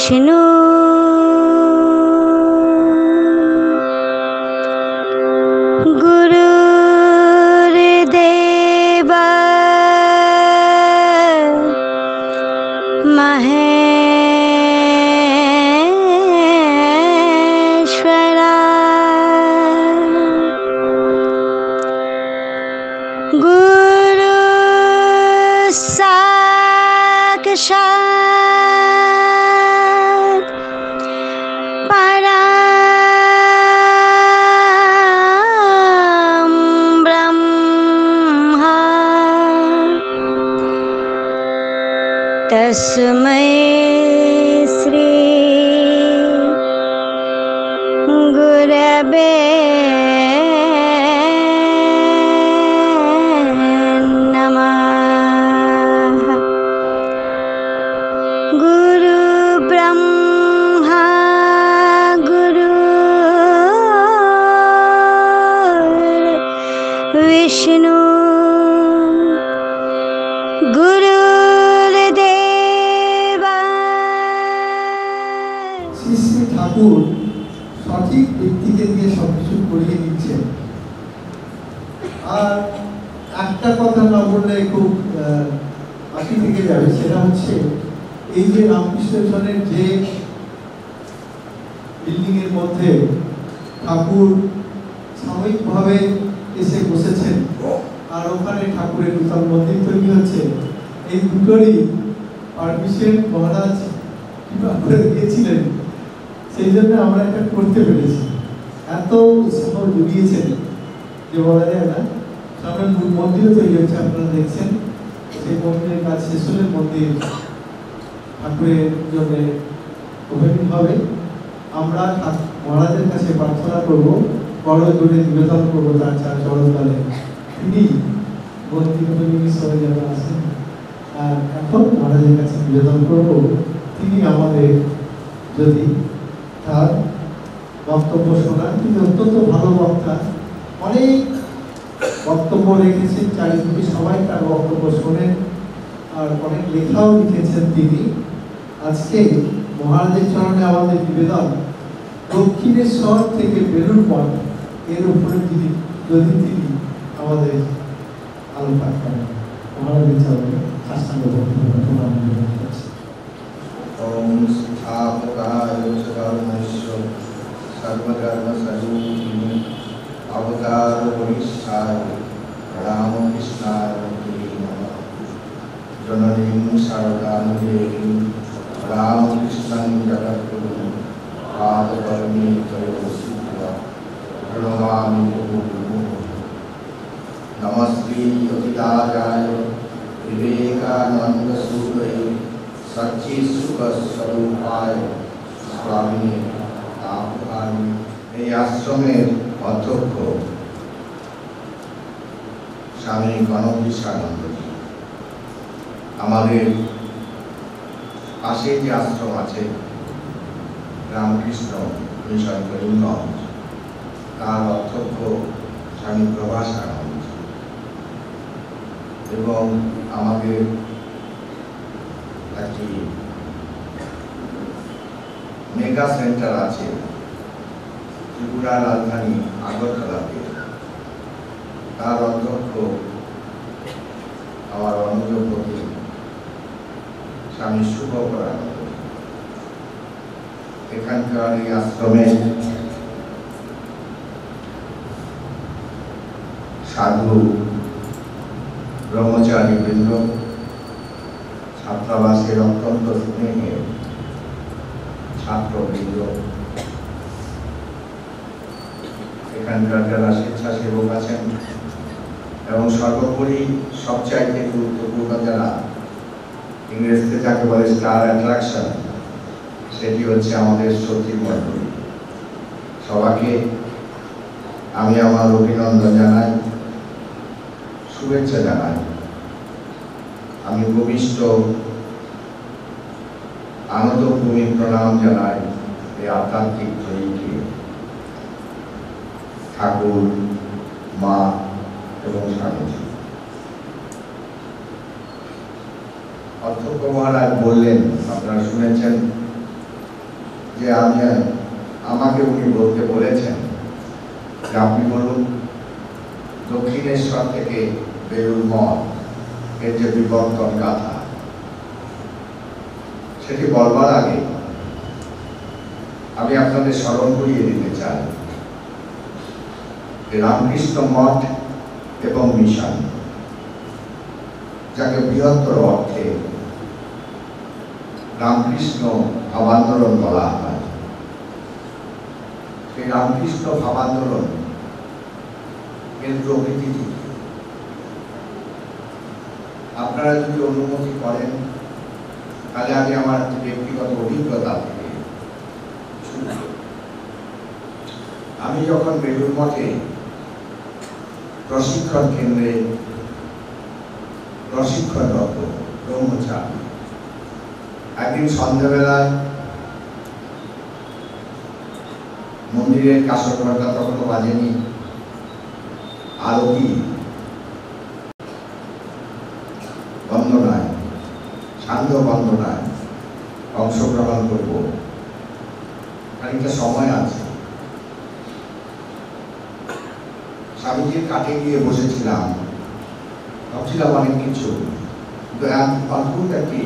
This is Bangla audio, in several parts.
विष्णु गुरुर्देव महेश्वरा गुरु साक्षात् परं ब्रह्म तस्मै श्री गुरवे नमः। गुरु ब्रह्मा गुरु विष्णु गुरुर्देव। শ্রী শ্রী ঠাকুর সঠিক ব্যক্তিকে দিয়ে সবকিছু করিয়ে দিচ্ছেন। আর একটা কথা না বললে খুব বাকি থেকে যাবে, সেটা হচ্ছে এই যে রামকৃষ্ণ মিশনের যে বিল্ডিং এর মধ্যে ঠাকুর সাময়িকভাবে এসে বসেছেন আর ওখানে ঠাকুরের নূতন মন্দির তৈরি হচ্ছে, এই দুটোরই পারমিশন মহারাজ কিংবা করে দিয়েছিলেন, সেই জন্য আমরা এটা করতে পেরেছি। এত উৎসাহ জুগিয়েছেন যে বলা যায় না। সামনে মন্দিরও তৈরি হচ্ছে, আপনারা দেখছেন। সেই মন্দিরের কাজ শেষ হলে মন্দির ঠাকুরের জন্য ওপেনিং হবে। আমরা মহারাজের কাছে প্রার্থনা করব, বড় জোরে নিবেদন করবো তার চরণতলে তিনি মন্দির সবাই যেন আসেন। আর এখন মহারাজের কাছে নিবেদন করব তিনি আমাদের যদি তার বক্তব্য শোনান। তিনি অত্যন্ত ভালো বক্তা, অনেক বক্তব্য রেখেছেন, চারিদিকে সবাই তার বক্তব্য শোনেন আর অনেক লেখাও লিখেছেন তিনি। আজকে মহারাজের চরণে আমাদের নিবেদন, দক্ষিণেশ্বর থেকে বেলুড় মঠ এর উপরে যদি তিনি আমাদের আলোকপাত করেন। মহারাজের চরণে সাষ্টাঙ্গ বক্তব্য প্রণাম নিবেদন করছি। ओम स्थापकाय सदानश्व सर्वधर्म स्वरूपिणे अवतार वरिष्ठाय रामकृष्णाय नमः। जननीं शारदां देवीं रामकृष्णं जगद्गुरुं पादपद्मे तयोः प्रणमामि गुरुं। नमस्ते अतिदाराय विवेकानंद सूरये सच्ची सुख स्वरूपाय स्वामी आपकामी। এই আশ্রমের অধ্যক্ষ স্বামী গণবিশানন্দজি, আমাদের পাশে যে আশ্রম আছে রামকৃষ্ণ মিশন করিমগঞ্জ, তার অধ্যক্ষ স্বামী প্রভাসানন্দ এবং আমাদের একটি মেগা সেন্টার আছে ত্রিপুরা রাজধানী আগরতলাতে, তার অধ্যক্ষ আমার অনুজপতি স্বামী শুভকরানন্দ। এখানকার এই আশ্রমে সাধু ব্রহ্মচারী বৃন্দ, ছাত্রাবাসের অত্যন্ত স্নেহের ছাত্রবৃন্দ, এখানকার যারা স্বেচ্ছাসেবক আছেন এবং সর্বোপরি সবচাইতে গুরুত্বপূর্ণ যারা, ইংরেজিতে যাকে বলে স্টার অ্যাট্রাকশন, সেটি হচ্ছে আমাদের সতী মণ্ডলী। সবাইকে আমি আমার অভিনন্দন জানাই, শুভেচ্ছা জানাই। আমি ভূমিষ্ঠ আনন্দভূমি প্রণাম জানাই এই আধ্যাত্মিক জয়ীকে, ঠাকুর, মা এবং স্বামীজি। অধ্যক্ষ মহারাজ বললেন, আপনারা শুনেছেন যে আমাকে উনি বলতে বলেছেন যে আপনি বলুন দক্ষিণেশ্বর থেকে বেলুড় মঠ এর যে বিবর্তন গাথা, সেটি বলবার আগে আমি আপনাদের স্মরণ করিয়ে দিতে চাই যে রামকৃষ্ণ মঠ এবং মিশন, যাকে বৃহত্তর অর্থে রামকৃষ্ণ ভাবান্দোলন বলা হয়, সেই রামকৃষ্ণ ভাবান্দোলন এর প্রকৃতি আপনারা যদি অনুমতি করেন তাহলে আমি আমার ব্যক্তিগত অভিজ্ঞতা থেকে আমি যখন বেলুড় মঠে প্রশিক্ষণ কেন্দ্রে প্রশিক্ষণরত ব্রহ্মচারী, একদিন সন্ধ্যাবেলায় মন্দিরের কাঁসর ঘণ্টা তখনও বাজেনি, আরতি বন্দনায়, সান্ধ্য বন্দনায় অংশগ্রহণ করব, খানিকটা সময় আছে। স্বামীজির কাঠে গিয়ে বসেছিলাম, ভাবছিলাম অনেক কিছু, কিন্তু অদ্ভুত একটি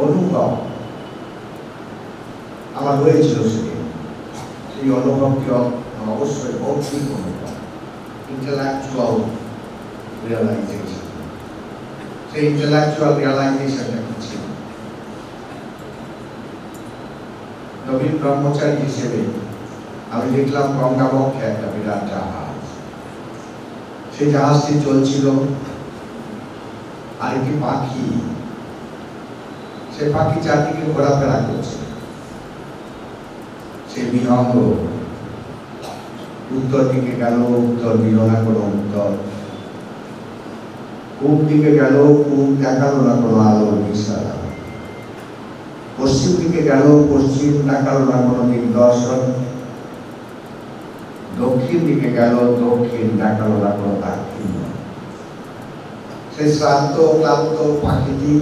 অনুভব আমার হয়েছিল সেদিন। সেই অনুভবটি অবশ্যই ভৌতিক অনুভব, ইন্টেলেকচুয়াল রিয়েলাইজেশন। সেই ইন্টেলেকচুয়াল রিয়েলাইজেশনটা কি ছিল? নবীন ব্রহ্মচারী হিসেবে আমি দেখলাম গঙ্গাবক্ষে একটা বিরাট জাহাজ, সেই জাহাজটি চলছিল, আর একটি পাখি, সে পাখি চারদিকে ঘোরাফেরা করছে। সেই বিহঙ্গ উত্তর দিকে গেল, উত্তর দিল না কোনো উত্তর, পূব দিকে গেল, পূব দেখালো না কোনো আলোর ইশারা, পশ্চিম দিকে গেল, পশ্চিম দেখালো না কোনো দিগদর্শন, দক্ষিণ দিকে গেল, দক্ষিণ দেখালো না কোনো দাক্ষিণ্য। সেই শ্রান্ত ক্লান্ত পাখিটি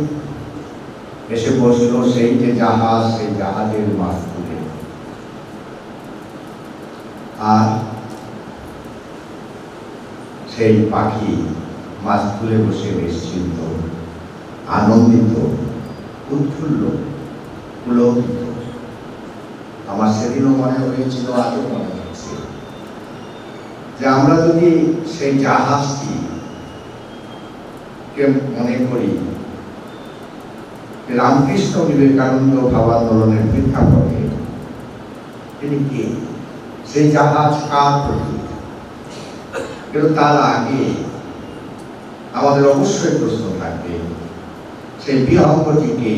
এসে বসলো সেই যে জাহাজ, সেই জাহাজের মাঝখানে, আর সেই পাখি মাছ তুলে বসে নিশ্চিন্ত, আনন্দিত, উৎফুল্ল, পুলকিত। আমার সেদিনও মনে হয়েছিল, আজও মনে হচ্ছে, যে আমরা যদি সেই জাহাজটি কে মনে করি রামকৃষ্ণ বিবেকানন্দ ভাবান্দোলনের প্রেক্ষাপটে, তিনি কে, সেই জাহাজ কার প্রতীক? কিন্তু তার আগে আমাদের অবশ্যই প্রশ্ন থাকবে, সেই বিহঙ্গটিকে,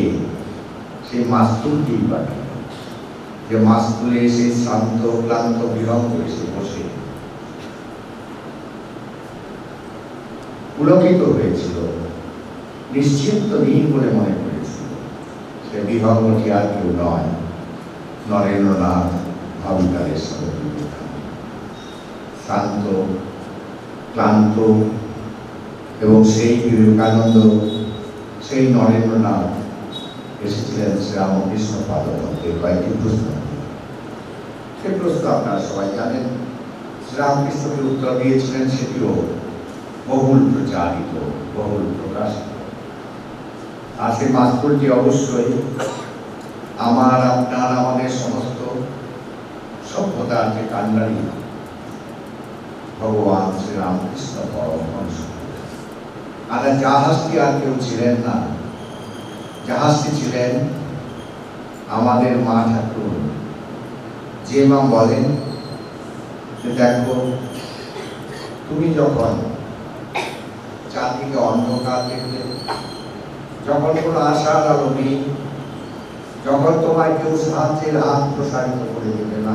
সেই মাস্তুলটি পাঠে, যে মাস্তুলে সেই শান্ত ক্লান্ত বিহঙ্গ এসে বসে পুলকিত হয়েছিল, নিশ্চিন্ত নেই বলে মনে করেছিল। সে বিহঙ্গটি আর কেউ নয়, নরেন্দ্রনাথ ভাবিকালের সঙ্গে শান্ত ক্লান্ত, এবং সেই বিবেকানন্দ, সেই নরেন্দ্রনাথ এসেছিলেন শ্রীরামকৃষ্ণ পাদপদ্মে কয়েকটি প্রশ্ন। সেই প্রশ্ন আপনারা সবাই জানেন, শ্রীরামকৃষ্ণকে উত্তর দিয়েছিলেন, সেটিও বহুল প্রচারিত, বহুল প্রকাশিত। আর সেই মাস্তুলটি অবশ্যই আমার, আপনার, আমাদের সমস্ত সভ্যতার যে কান্ডারি ভগবান শ্রীরামকৃষ্ণ পরমহংস। আর জাহাজটি আর কেউ ছিলেন না, জাহাজটি ছিলেন আমাদের মা ঠাকুর, যে মা বলেন যে দেখো, তুমি যখন চারদিকে অন্ধকার দেখবে, যখন কোনো আশার আলো নেই, যখন তোমায় কেউ সাহায্যের হাত প্রসারিত করে দেবে না,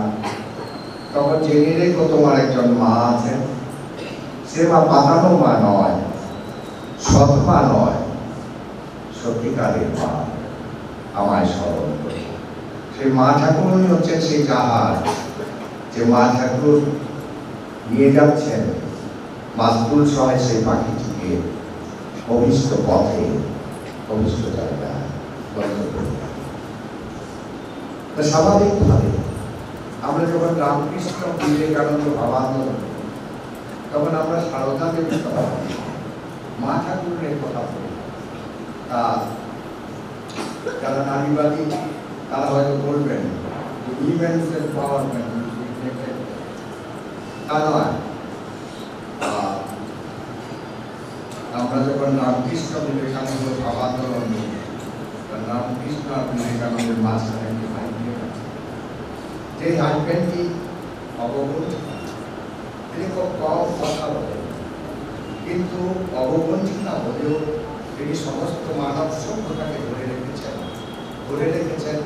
তখন জেনে রেখো তোমার একজন মা আছেন। সে মা পাতানো মা নয়, সৎ মা নয়, সত্যিকারের মা, আমায় স্মরণ করে। সেই মা ঠাকুরই হচ্ছেন সেই জাহাজ, যে মা ঠাকুর নিয়ে যাচ্ছেন মাস্তুল সহ সেই পাখিটিকে অভিষ্ট পথে, অভিষ্ট জায়গায়। বন্ধ করে দেয়। স্বাভাবিকভাবে আমরা যখন রামকৃষ্ণ বিবেকানন্দ ভাবান্দোলন তখন আমরা সারদা দেবীর কথা বলি, মা ঠাকুরের কথা বলি। তা যারা নারীবাদী তারা হয়তো বলবেন উইমেন্স এম্পাওয়ারমেন্ট, তা নয়। আমরা যখন রামকৃষ্ণ বিবেকানন্দ ভাবান্দোলন রামকৃষ্ণ আর বিবেকানন্দের মাঝখানে একটি হাইব্রিড আছে, যে হাইব্রিডটি অবগণ্ঠিত। তিনি খুব কম কথা বলেন, কিন্তু অবগণ্ঠিত হলেও তিনি সমস্ত মানব সভ্যতাকে ধরে রেখেছেন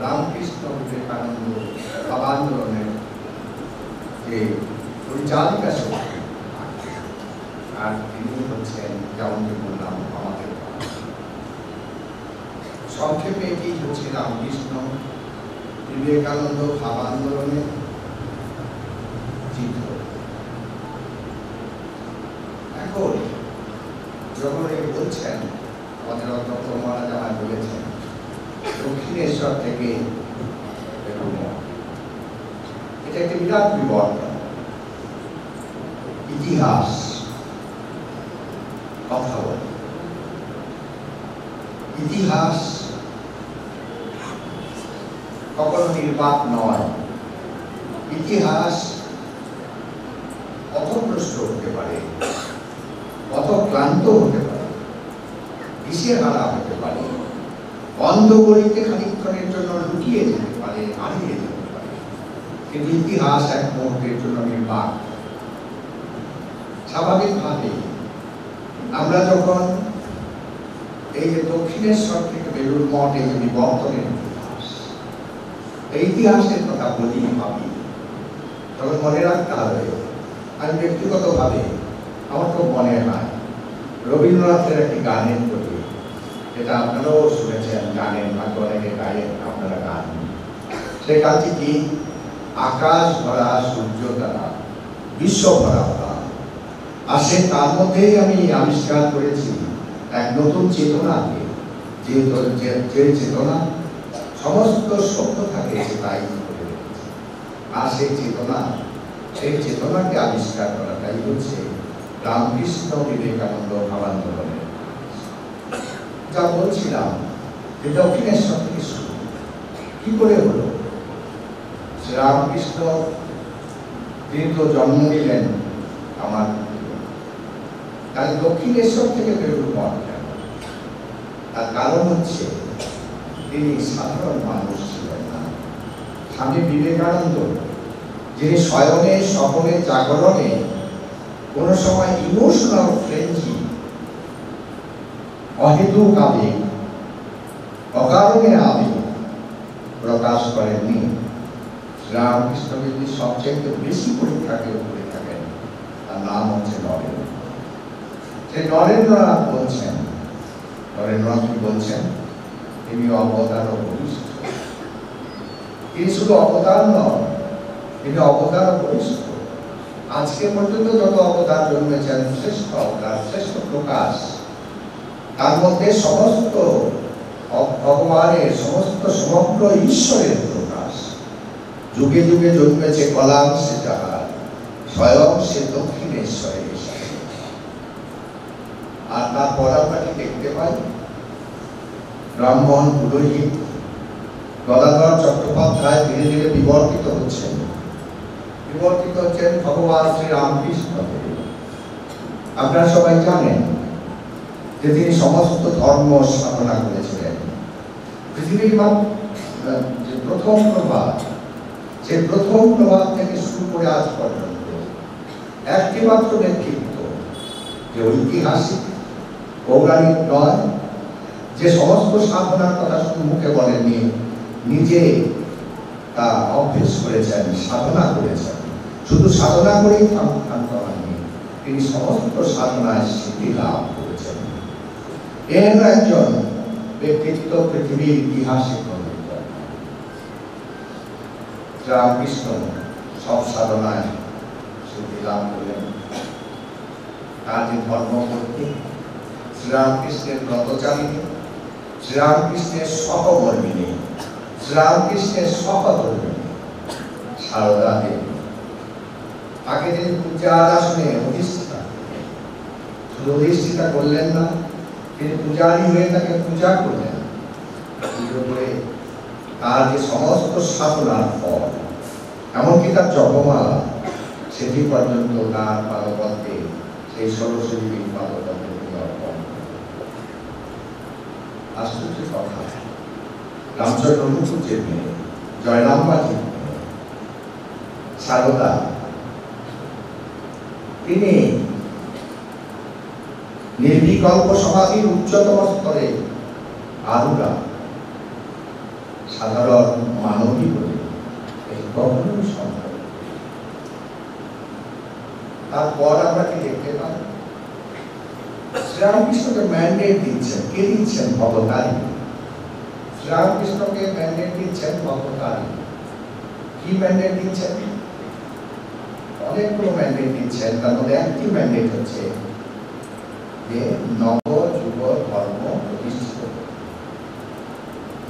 রামকৃষ্ণ বিবেকানন্দ ভাবান্দোলনের যে পরিচালিকা শক্তি। আর তিনি হচ্ছেন, যেমনটি বললাম, আমাদের সংক্ষেপে এটি হচ্ছে রামকৃষ্ণ বিবেকানন্দ ভাবান্দোলনের চিত্র। এখন যখন এই বলছেন, আমাদের অধ্যক্ষ মহারাজ আমায় বলেছেন দক্ষিণেশ্বর থেকে এটা একটি বিরাট বিবর্তন। ইতিহাস কথা বলে, ইতিহাস কখনো নির্বাক নয়। ইতিহাস পথভ্রষ্ট হতে পারে, পথক্লান্ত হতে পারে, দিশেহারা হতে পারে, অন্ধগড়িতে খানিকক্ষণের জন্য লুকিয়ে যেতে পারে, হারিয়ে যেতে পারে, কিন্তু ইতিহাস এক মুহূর্তের জন্য নির্বাক। স্বাভাবিকভাবে আমরা যখন এই যে দক্ষিণেশ্বর থেকে বেলুড় মঠ, এই যে বিবর্তনের ইতিহাস, এই ইতিহাসের কথা বলি ভাবি, তখন মনে রাখতে হবে, আমি ব্যক্তিগতভাবে আমার খুব মনে হয় রবীন্দ্রনাথের একটি গানের প্রতি, যেটা আপনারাও শুনেছেন, গানের ভাগ্য অনেকে গায়েন, আপনারা গান। সেই গানটি কি? আকাশ ভরা সূর্য তারা, বিশ্ব ভরা প্রাণ। আর সে তার মধ্যেই আমি আবিষ্কার করেছি এক নতুন চেতনাকে, যে চেতনা সমস্ত সভ্যতাকে তাই করে রেখেছে। আর সেই চেতনাকে আবিষ্কার করাটাই হচ্ছে রামকৃষ্ণ বিবেকানন্দ ভাবান্দোলনের। যা বলছিলাম যে দক্ষিণেশ্বর থেকে শুরু কি করে হলো? শ্রীরামকৃষ্ণ তিনি তো জন্ম নিলেন আমার, তাহলে দক্ষিণেশ্বর থেকে বেরোল মঠ কেন? তার কারণ হচ্ছে তিনি সাধারণ মানুষ ছিলেন না। স্বামী বিবেকানন্দ, যিনি শয়নে স্বপনে জাগরণে কোন সময় ইমোশনাল ফ্রেঞ্চি, অহেতুক আবেগ, অকারণে আবেগ প্রকাশ করেননি। শ্রীরামকৃষ্ণ যদি সবচেয়ে বেশি পরীক্ষাকে করে থাকেন, তার নাম হচ্ছে নরেন্দ্র। সেই নরেন্দ্রনাথ বলছেন, নরেন্দ্রনাথ কি বলছেন? তিনি অবতার ও বলিষ্ঠ। তিনি শুধু অবতার নন, তিনি অবতার ও বলিষ্ঠ। আজকে পর্যন্ত যত অবতার জন্মেছেন, শ্রেষ্ঠ অবতার, শ্রেষ্ঠ প্রকাশ, তার মধ্যে সমস্ত ভগবানের, সমগ্র ঈশ্বরের প্রকাশ। যুগে যুগে জন্মেছে কলাম সে যাহার, স্বয়ং সে দক্ষিণেশ্বরে এসে। আর তারপর আমরা কি দেখতে পাই? ব্রাহ্মণ, পুরোহিত, গদাধর চট্টোপাধ্যায় ধীরে ধীরে বিবর্তিত হচ্ছেন ভগবান শ্রী রামকৃষ্ণ। আপনারা সবাই জানেন যে তিনি সমস্ত ধর্ম স্থাপনা করেছিলেন। পৃথিবীর যে প্রথম প্রভাত, সে প্রথম প্রভাত থেকে শুরু করে আজ পর্যন্ত একটি মাত্র ব্যক্তিত্ব, যে ঐতিহাসিক পৌরাণিক নয়, যে সমস্ত সাধনার কথা শুধু মুখে বলেননি, নিজে তা অভ্যেস করেছেন, সাধনা করেছেন। শুধু সাধনা করেই ক্ষান্ত হননি, তিনি সমস্ত সাধনায় সিদ্ধি লাভ করেছেন। এর একজন ব্যক্তিত্ব পৃথিবীর ইতিহাসে খণ্ডিত। রামকৃষ্ণ সব সাধনায় সিদ্ধি লাভ করলেন। তার যে ধর্মপত্নী শ্রীরামকৃষ্ণের ব্রতচারিণী, শ্রীরামকৃষ্ণের সহকর্মিনী, শ্রীরামকৃষ্ণের সহধর্মিনী সারদা দেবী। তাকে তিনি পূজার আসনে অধিষ্ঠিতা, শুধু অধিষ্ঠিতা করলেন না, তিনি পূজারী হয়ে তাকে পূজা করলেন। পুজো করে তার যে সমস্ত সাধনার ফল, এমনকি তার জপমালা, সেটি পর্যন্ত তার পাদপদ্মে, সেই সরস্বতীর পাদপদ্মে তিনি অর্পণ। আশ্চর্য কথা, রামচন্দ্র মুখুজ্জের মেয়ে, জয়রামবাজির মেয়ে সারদা, তিনি নির্বিকল্প সমাধির উচ্চতম স্তরে আরুরা, সাধারণ মানবী বলে এই কখনোই সম্ভব। তারপর আমরা কি দেখতে পাই, শ্রীরামকৃষ্ণকে ম্যান্ডেট দিচ্ছেন, কে দিচ্ছেন? ভবতারী। শ্রীরামকৃষ্ণকে ম্যান্ডেট দিচ্ছেন ভবতারী। কি ম্যান্ডেট দিচ্ছেন? অনেকগুলো ম্যান্ডেট দিচ্ছেন, তার মধ্যে একটি ম্যান্ডেট হচ্ছে যে নব যুব ধর্ম প্রতিষ্ঠিত,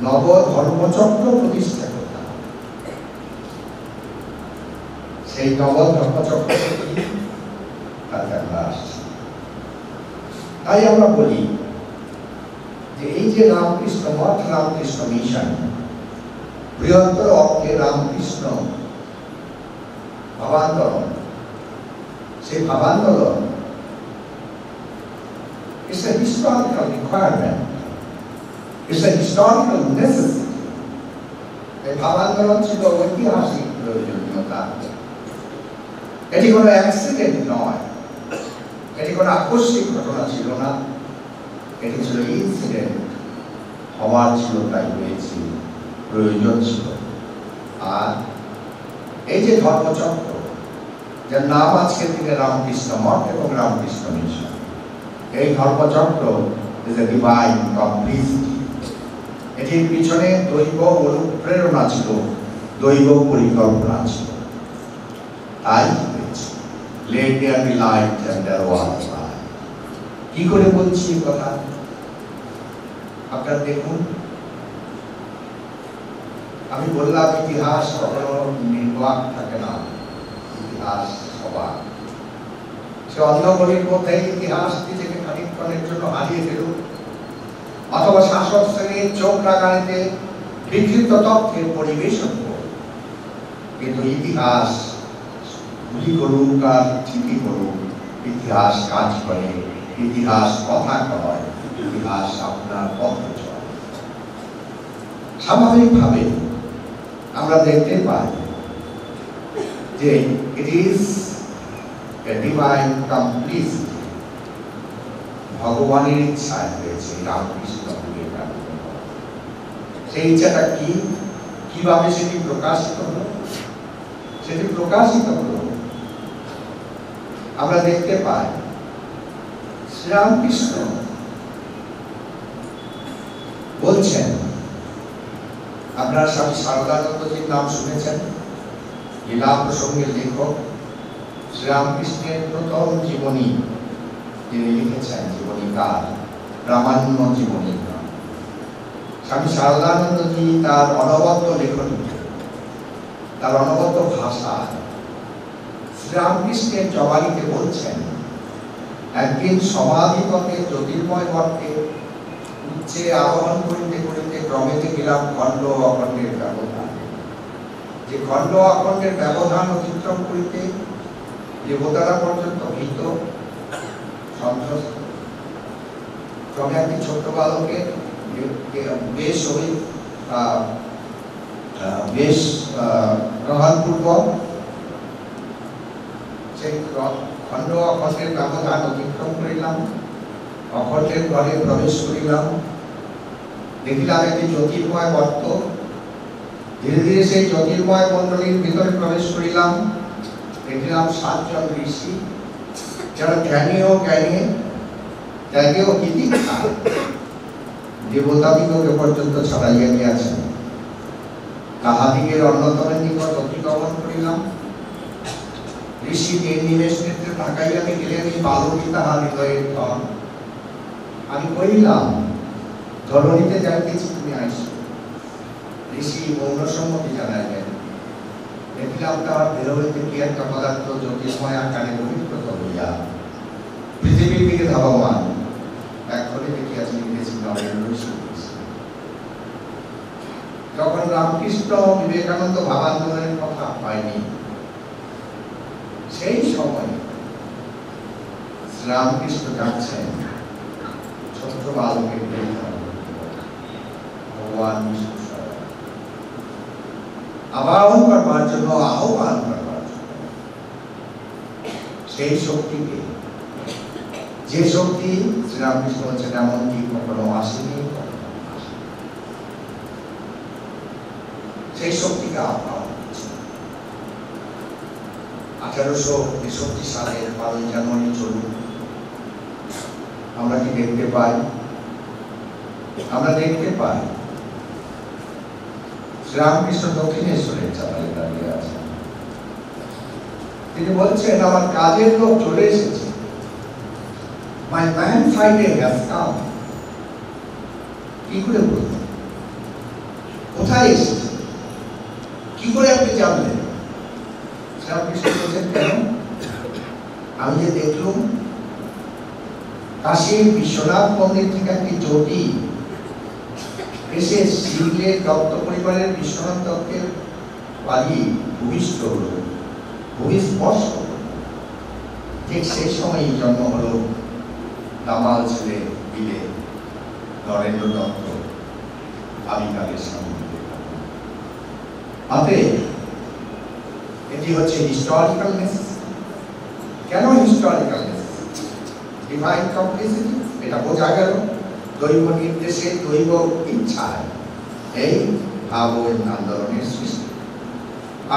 নব ধর্মচক্র প্রতিষ্ঠা করতে হবে। সেই নব ধর্মচক্র তাতে আমরা আসছি। তাই আমরা বলি যে এই যে রামকৃষ্ণ মঠ, রামকৃষ্ণ মিশন, বৃহত্তর অর্থে রামকৃষ্ণ ভাবান্দোলন, সেই ভাবান্দোলন is a historical requirement, it's a historical necessity. এই ভাবান্দোলন ছিল ঐতিহাসিক প্রয়োজনীয়তা। এটি কোনো অ্যাক্সিডেন্ট নয়, এটি কোনো আকস্মিক ঘটনা ছিল না, এটি ছিল ইনসিডেন্ট, হওয়ার ছিল, তাই হয়েছে, প্রয়োজন ছিল। আর এই যে ধর্মচক্র, যার নাম আজকের দিনে রামকৃষ্ণ মঠ এবং রামকৃষ্ণ মিশন, এই ধর্মচক্র is a divine complicity. এটির পিছনে দৈব অনুপ্রেরণা ছিল, দৈব পরিকল্পনা ছিল। তাই let there be light and there was light। কি করে বলছি এই কথা আপনারা দেখুন। আমি বললাম ইতিহাস কখনো নির্বাক থাকে না, ইতিহাস সবার। সে অন্ধকারের মধ্যে ইতিহাস নিজেকে খানিকক্ষণের জন্য হারিয়ে ফেলুক, অথবা শাসক শ্রেণীর চোখ রাঙানিতে বিকৃত তথ্যের পরিবেশন করুক, কিন্তু ইতিহাস গুলি করুক আর ঠিকই করুক, ইতিহাস কাজ করে, ইতিহাস কথা কয়, ইতিহাস আপনার পথে চলে। স্বাভাবিকভাবে আমরা দেখতে পাই যে it is a divine complicity, ভগবানের ইচ্ছায় হয়েছে রামকৃষ্ণ পুরে প্রাপ্ত। সেই ইচ্ছাটা কি, কিভাবে সেটি প্রকাশিত হলো? সেটি প্রকাশিত হলো, আমরা দেখতে পাই শ্রীরামকৃষ্ণ বলছেন, আপনারা স্বামী সারদানন্দজির নাম শুনেছেন, লীলা প্রসঙ্গের লেখক। শ্রীরামকৃষ্ণের প্রথম জীবনী তিনি লিখেছেন, জীবনীকার, প্রামাণ্য জীবনীকার। স্বামী সারদানন্দজি তার অনবদ্য লেখনীতে, তার অনবদ্য ভাষায় শ্রীরামকৃষ্ণের জবানিতে বলছেন, একদিন সমাধিপথে জ্যোতির্ময় গর্তে উচ্চে আরোহণ করিতে করিতে ক্রমে দেখিলাম খণ্ড অখণ্ডের ব্যবধান। যে খণ্ড অখণ্ডের ব্যবধান অতিক্রম করিতে দেবতারা পর্যন্ত ভীত, সন্ত্রস্ত। ক্রমে একটি ছোট্ট বালকের বেশ গ্রহণপূর্বক সেই খণ্ড অখণ্ডের ব্যবধান অতিক্রম করিলাম, অখণ্ডের ঘরে প্রবেশ করিলাম, দেখিলাম একটি জ্যোতির্ময় গর্ত। ধীরে ধীরে সেই জ্যোতির্ময় মণ্ডলীর ভিতরে প্রবেশ করিলাম, দেখলাম 7 জন ঋষি, যারা জ্ঞানীয় জ্ঞানী, ত্যাগেও তিতিক্ষা, দেবতাদিগকে পর্যন্ত ছাড়াইয়া গিয়াছেন। তাহাদিগের অন্যতমের নিকট অতিক্রমণ করিলাম। ঋষি নিমেষ নেত্রে তাকাইয়া দেখিলেন এই বালকই তাহার হৃদয়ের ধন। আমি কহিলাম, ধরণীতে যাইতেছি তুমি আইসো। ঋষি মৌন সম্মতি জানাইলেন। দেখিলাম তাহার দেহ হইতে কি একটা পদার্থ জ্যোতিষময় আকারে বহির্গত হইয়া পৃথিবীর দিকে ধাবমান। এখনই দেখিয়াছি ইংরেজি নরেন ঋষি। যখন রামকৃষ্ণ বিবেকানন্দ ভাবান্দোলনের কথা হয়নি, সেই সময় রামকৃষ্ণ যাচ্ছেন ছোট্ট বালকের ভগবান বিষ্ণু আবাহন করবার জন্য, আহ্বান করবার জন্য। সেই শক্তিকে, যে শক্তি শ্রীরামকৃষ্ণ হচ্ছেন এমনকি কখনো আসেনি, সেই শক্তিকে আহ্বান করছে। 1863 সালের 12 জানুয়ারি চলুন আমরা কি দেখতে পাই? আমরা দেখতে পাই শ্রীরামকৃষ্ণ দক্ষিণেশ্বরের চাতালে দাঁড়িয়ে আছেন। তিনি বলছেন, আমার কাজের লোক চলে এসেছে। My man Friday has come. কি করে বলবেন? কোথায় এসেছে? কি করে আপনি জানলেন? শ্রীরামকৃষ্ণ বলছেন, কেন? আমি যে দেখলুম কাশীর বিশ্বনাথ মন্দির থেকে একটি জ্যোতি এসে শিবলের দত্ত পরিবারের বিশ্বনাথ দত্তের বাড়ি ভূমিষ্ঠ হল, ভূমিস্পর্শ হল। ঠিক সেই সময়ই জন্ম হল দামাল ছেলে বিলে নরেন্দ্র দত্ত, আবিকালের স্বামী। এটি হচ্ছে হিস্টোরিক্যাল নেসেসিটি। কেন হিস্টোরিক্যাল নেসেসিটি? ডিভাইন কমপ্লিসিটি, এটা বোঝা গেল। দৈব নির্দেশে, দৈব ইচ্ছায় এই ভাব আন্দোলনের সৃষ্টি।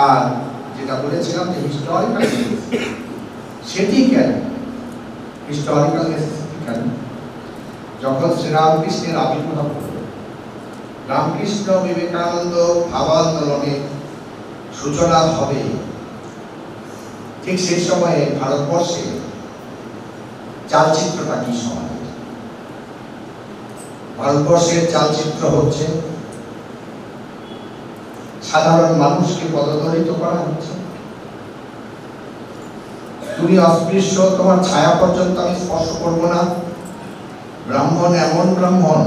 আর যেটা বলেছিলাম যে হিস্টোরিক্যাল নেসেসিটি, সেটি কেন হিস্টোরিক্যাল নেসেসিটি? কেন? যখন শ্রীরামকৃষ্ণের আবির্ভাব হল, রামকৃষ্ণ বিবেকানন্দ ভাবান্দোলনের সূচনা হবে, ঠিক সেই সময়ে ভারতবর্ষে চালচিত্রটা কি সমাজের? ভারতবর্ষের চালচিত্র হচ্ছে সাধারণ মানুষকে পদদলিত করা হচ্ছে। তুমি অস্পৃশ্য, তোমার ছায়া পর্যন্ত আমি স্পর্শ করব না। ব্রাহ্মণ এমন ব্রাহ্মণ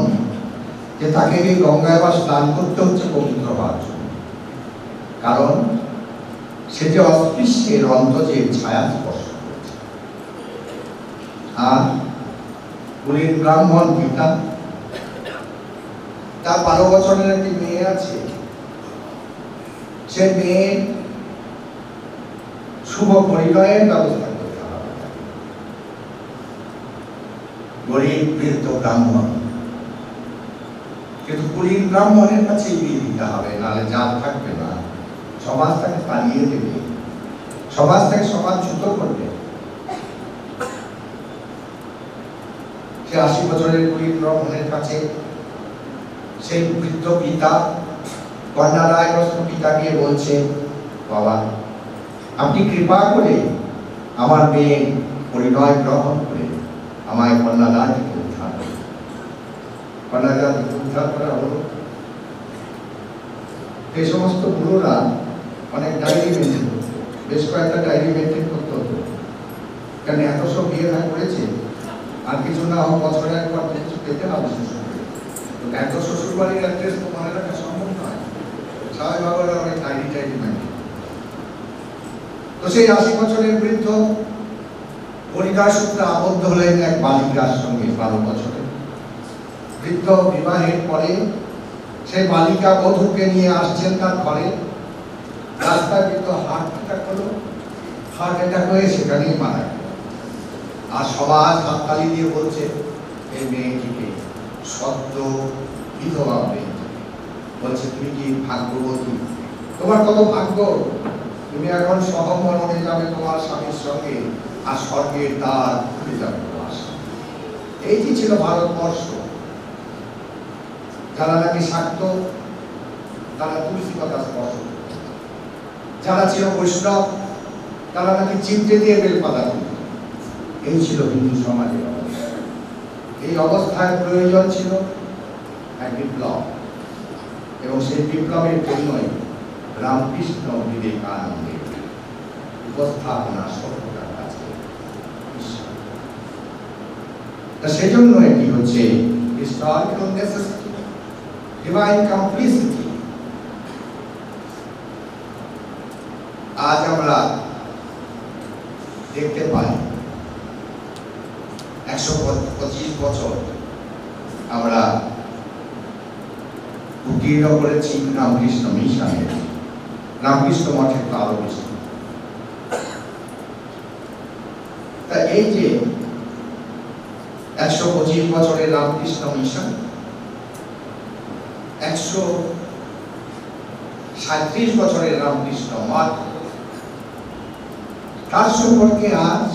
যে তাকে গঙ্গায় বা স্নান করতে হচ্ছে পবিত্র হওয়ার জন্য, কারণ সে যে অস্পৃশ্যের অন্তজের ছায়া স্পর্শ করছে। আর পুরীর ব্রাহ্মণ পিতা, তার 12 বছরের একটি মেয়ে আছে। সে মেয়ে শুভ পরিণয়ের ব্যবস্থা করতে হবে। গরিব বৃদ্ধ ব্রাহ্মণ, কিন্তু পুরীর ব্রাহ্মণের কাছে বিয়ে দিতে হবে, নাহলে জাত থাকবে না। সমাজ তাকে তাড়িয়ে দেবে, সমাজ তাকে সমাজচ্যুত করবে। সে 80 বছরের পুরীর ব্রাহ্মণের কাছে সেই বৃদ্ধ পিতা, কন্যা রায়গ্রস্ত পিতা গিয়ে বলছে, বাবা আপনি কৃপা করে আমার মেয়ে পরিণয় গ্রহণ করে আমায় কন্যাদান থেকে উদ্ধার করুন। কন্যাদান থেকে উদ্ধার করা হলো। এই সমস্ত বুড়োরা অনেক ডায়েরি মেনটেন করতো, বেশ কয়েকটা ডায়েরি মেনটেন করতে হতো। কারণ এত সব বিয়ে ভাগ করেছে, আর কিছু না হোক বছরে একবার কিছু পেতে হবে শ্বশুর বাড়ি। তো এত শ্বশুর বাড়ির অ্যাড্রেস তো মনে রাখা সম্ভব নয়। সবাই বাবারা অনেক ডায়েরি মেনটেন। তো সেই 80 বছরের বৃদ্ধ পরিবার সূত্রে আবদ্ধ হলেন এক বালিকার সঙ্গে। 12 বছরের বৃদ্ধ বিবাহের পরে সেই বালিকা বধূকে নিয়ে আসছেন তার ঘরে। রাস্তায় বৃদ্ধ হার্ট অ্যাটাক হয়ে সেখানেই মারা গেল। আর সমাজ হাততালি দিয়ে বলছে, এই মেয়েটিকে সদ্য বিধবা মেয়ে। বলছে, তুমি কি ভাগ্যবতী, তোমার কত ভাগ্য, তুমি এখন সহমরণে যাবে তোমার স্বামীর সঙ্গে, আর স্বর্গের দ্বার খুলে যাবে তোমার সামনে। এইটি ছিল ভারতবর্ষ। যারা নাকি শাক্ত, তারা তুলসী পাতা স্পর্শ করত। যারা ছিল বৈষ্ণব, তারা নাকি চিমটে দিয়ে বেলপাতা করত। এই ছিল হিন্দু সমাজের অবস্থা। এই অবস্থায় প্রয়োজন ছিল এক বিপ্লব, এবং সেই বিপ্লবের জন্যই রামকৃষ্ণ বিবেকানন্দের উপস্থাপনা সভ্যতার কাছে। সেই জন্য এটি হচ্ছে historical necessity, divine complicity। আজ আমরা দেখতে পাই 125 বছর আমরা উত্তীর্ণ করেছি রামকৃষ্ণ মিশনে, রামকৃষ্ণ মঠের তো আরো বেশি। তা এই যে 125 বছরের রামকৃষ্ণ মিশন, 137 বছরের রামকৃষ্ণ মঠ, তার সম্পর্কে আজ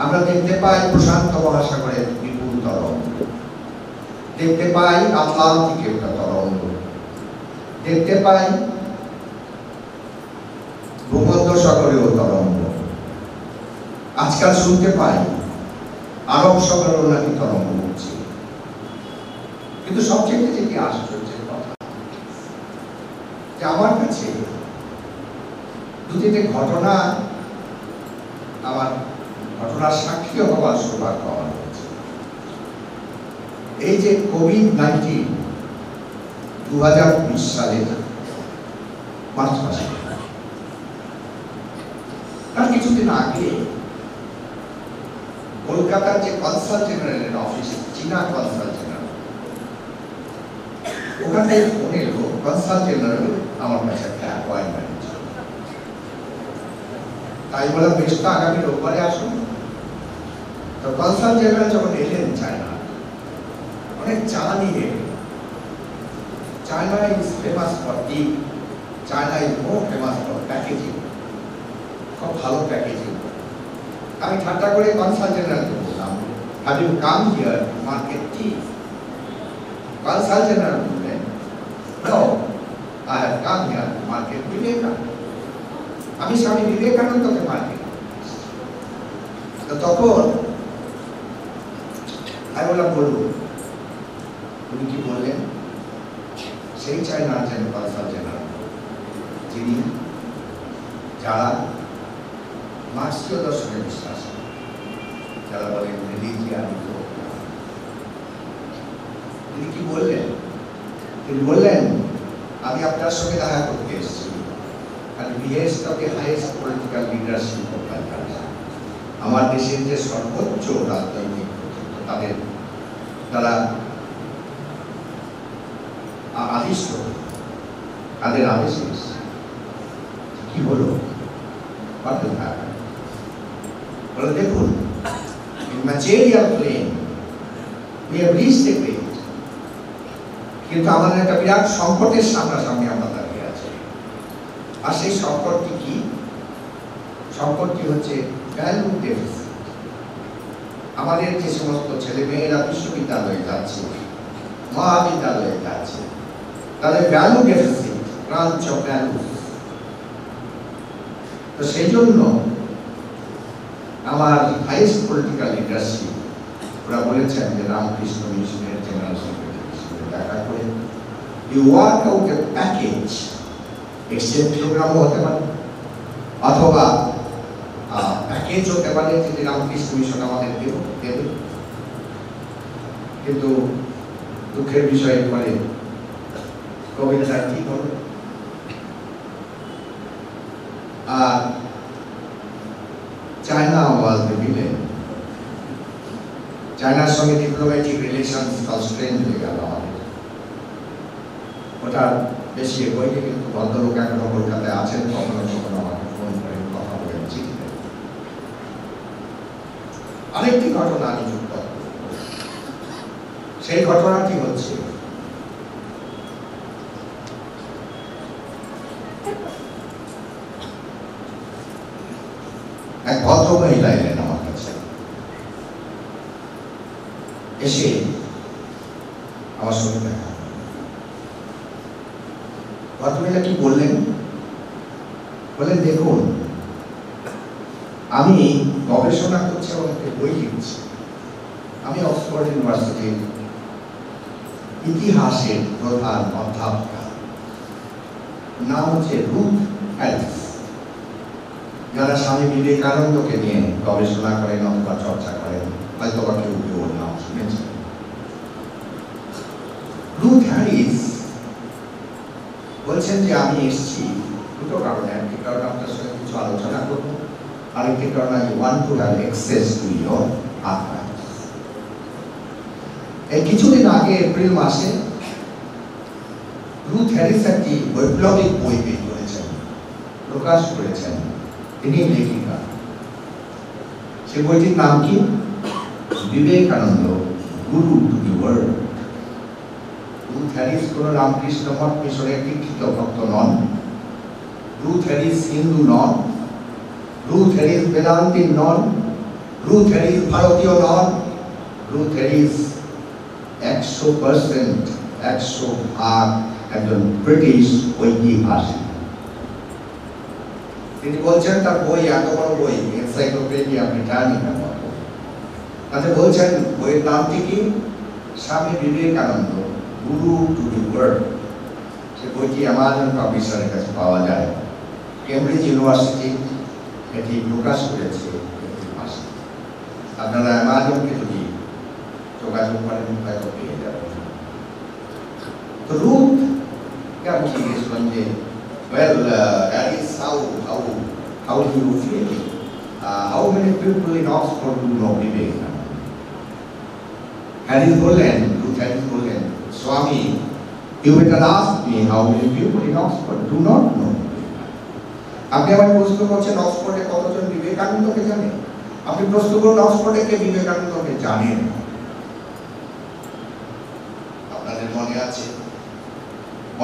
আমরা দেখতে পাই প্রশান্ত মহাসাগরের বিপুল তরঙ্গ, দেখতে পাই আটলান্টিকের তরঙ্গ, দেখতে পাই ভূমধ্য সাগরেও তরঙ্গ, আজকাল শুনতে পাই আরব সাগরেও নাকি তরঙ্গ উঠছে। কিন্তু সবচেয়ে যেটি আশ্চর্যের কথা, যে আমার কাছে দুটিতে ঘটনা, আমার ঘটনার সাক্ষী হওয়ার সৌভাগ্য আমার হয়েছে। এই যে কোভিড-19 2020 সালের মার্চ মাসে, তার কিছুদিন আগে কলকাতার যে কনসাল জেনারেলের অফিস, চীনা কনসাল জেনারেল, ওখান থেকে ফোন এলো, কনসাল জেনারেল আমার কাছে একটা অ্যাপয়েন্টমেন্ট। তাই বলে বেশ তো আগামী রোববারে আসুন। তো কনসাল জেনারেল যখন এলেন চায়না, অনেক চা নিয়ে, China is famous for tea, China is more famous for packaging, খুব ভালো প্যাকেজিং। আমি ঠাট্টা করে কনসাল জেনারেলকে বললাম, have you come here to market tea? Consul general বললেন, no, I have come here to market Vivekananda. আমি স্বামী বিবেকানন্দকে মার্কেট। তো তখন আমি বললাম, বলুন। উনি কি বললেন? সেই চায়নার যেন কনসাল জেনারেল, যিনি যারা মার্ক্সীয় দর্শনে বিশ্বাস, যারা বলেন রিলিজিয়ান, তিনি কি বললেন? তিনি বললেন, আমি আপনার সঙ্গে দেখা করতে এসেছি at the behest of the highest political leadership of my country। আমার দেশের যে সর্বোচ্চ রাজনৈতিক তাদের তারা আদিষ্ট, তাদের আদেশে কি হলো? বলে, দেখুন, in material plane we have reached a great, কিন্তু আমাদের একটা বিরাট সংকটের সামনাসামনি আমরা দাঁড়িয়ে আছি। আর সেই সংকটটি কি? সংকটটি হচ্ছে ভ্যালু ডেফিসিট। আমাদের যে সমস্ত ছেলে মেয়েরা বিশ্ববিদ্যালয়ে যাচ্ছে, মহাবিদ্যালয়ে যাচ্ছে, তাদের value deficit, branch of values. তো সেই জন্য আমার হাইয়েস্ট পলিটিক্যাল লিডারশিপ ওরা বলেছেন যে রামকৃষ্ণ মিশনের জেনারেল সেক্রেটারির সঙ্গে দেখা করে you work out a package, exchange প্রোগ্রামও হতে পারে, অথবা প্যাকেজ হতে পারে, যদি রামকৃষ্ণ মিশন আমাদের দেবে। কিন্তু দুঃখের বিষয় পরে কোভিড-19 হলো, আর চায়না ওয়াজ দ্য ভিলেন। চায়নার সঙ্গে ডিপ্লোম্যাটিক রিলেশন কনস্ট্রেন্ট হয়ে গেল আমাদের। ওটা বেশি এগোয়নি, কিন্তু ভদ্রলোক এখনো কলকাতায় আছেন, কখনো কখনো আমাকে ফোন করে কথা বলেন, চিঠি দেন। আরেকটি ঘটনা আমি যুক্ত, সেই ঘটনাটি হচ্ছে এক ভদ্র মহিলা এলেন আমার কাছে, এসে আমার সঙ্গে দেখা। ভদ্রমহিলা কি বললেন? বললেন, দেখুন, আমি গবেষণা করছি এবং বই লিখছি। আমি অক্সফোর্ড ইউনিভার্সিটির ইতিহাসের প্রধান অধ্যাপিকা, নাম হচ্ছে রুথ হ্যারিস, যারা স্বামী বিবেকানন্দকে নিয়ে গবেষণা করেন অথবা চর্চা করেন, হয়তো বা কেউ কেউ ওর নাম শুনেছেন। রুথ হ্যারিস বলছেন যে আমি এসেছি দুটো কারণে। একটি কারণে আপনার সঙ্গে কিছু আলোচনা করবো, আরেকটি কারণ I want to have access to your archives. এই কিছুদিন আগে এপ্রিল মাসে রুথ হ্যারিস একটি বৈপ্লবিক বই বের করেছেন, প্রকাশ করেছেন। তিনি লেখিকা। সে বইটির নাম কি? বিবেকানন্দ, গুরু to the world. Ruth Harris কোন রামকৃষ্ণ মঠ মিশনের দীক্ষিত ভক্ত নন। রুথ হ্যারিস হিন্দু নন। রুথ হ্যারিস বেদান্তি নন। রুথ হ্যারিস ভারতীয় নন। রুথ হ্যারিস 100% 100% একজন ব্রিটিশ ঐতিহাসিক। তিনি বলছেন তার বই, এত বড় বই, এনসাইক্লোপিডিয়া ব্রিটানিকার মতো। তাতে বলছেন বইয়ের নামটি কি? স্বামী বিবেকানন্দ, গুরু টু দি ওয়ার্ল্ড। সে বইটি অ্যামাজন পাবলিশারের কাছে পাওয়া যায়। কেমব্রিজ ইউনিভার্সিটি এটি প্রকাশ করেছে এপ্রিল মাসে। আপনারা অ্যামাজনকে যদি যোগাযোগ করেন হয়তো পেয়ে যাবেন। তো রুথ কেন জিজ্ঞেস করেন যে well, that is how do you feel? How many people in Oxford do know Vivekananda? Harris বললেন, Ruth Harris বললেন, Swami, you better ask me how many people in Oxford do not know Vivekananda. আপনি আবার প্রশ্ন করছেন অক্সফোর্ডে কতজন বিবেকানন্দকে জানে? আপনি প্রশ্ন করুন অক্সফোর্ডে কে বিবেকানন্দকে জানেন? আপনাদের মনে আছে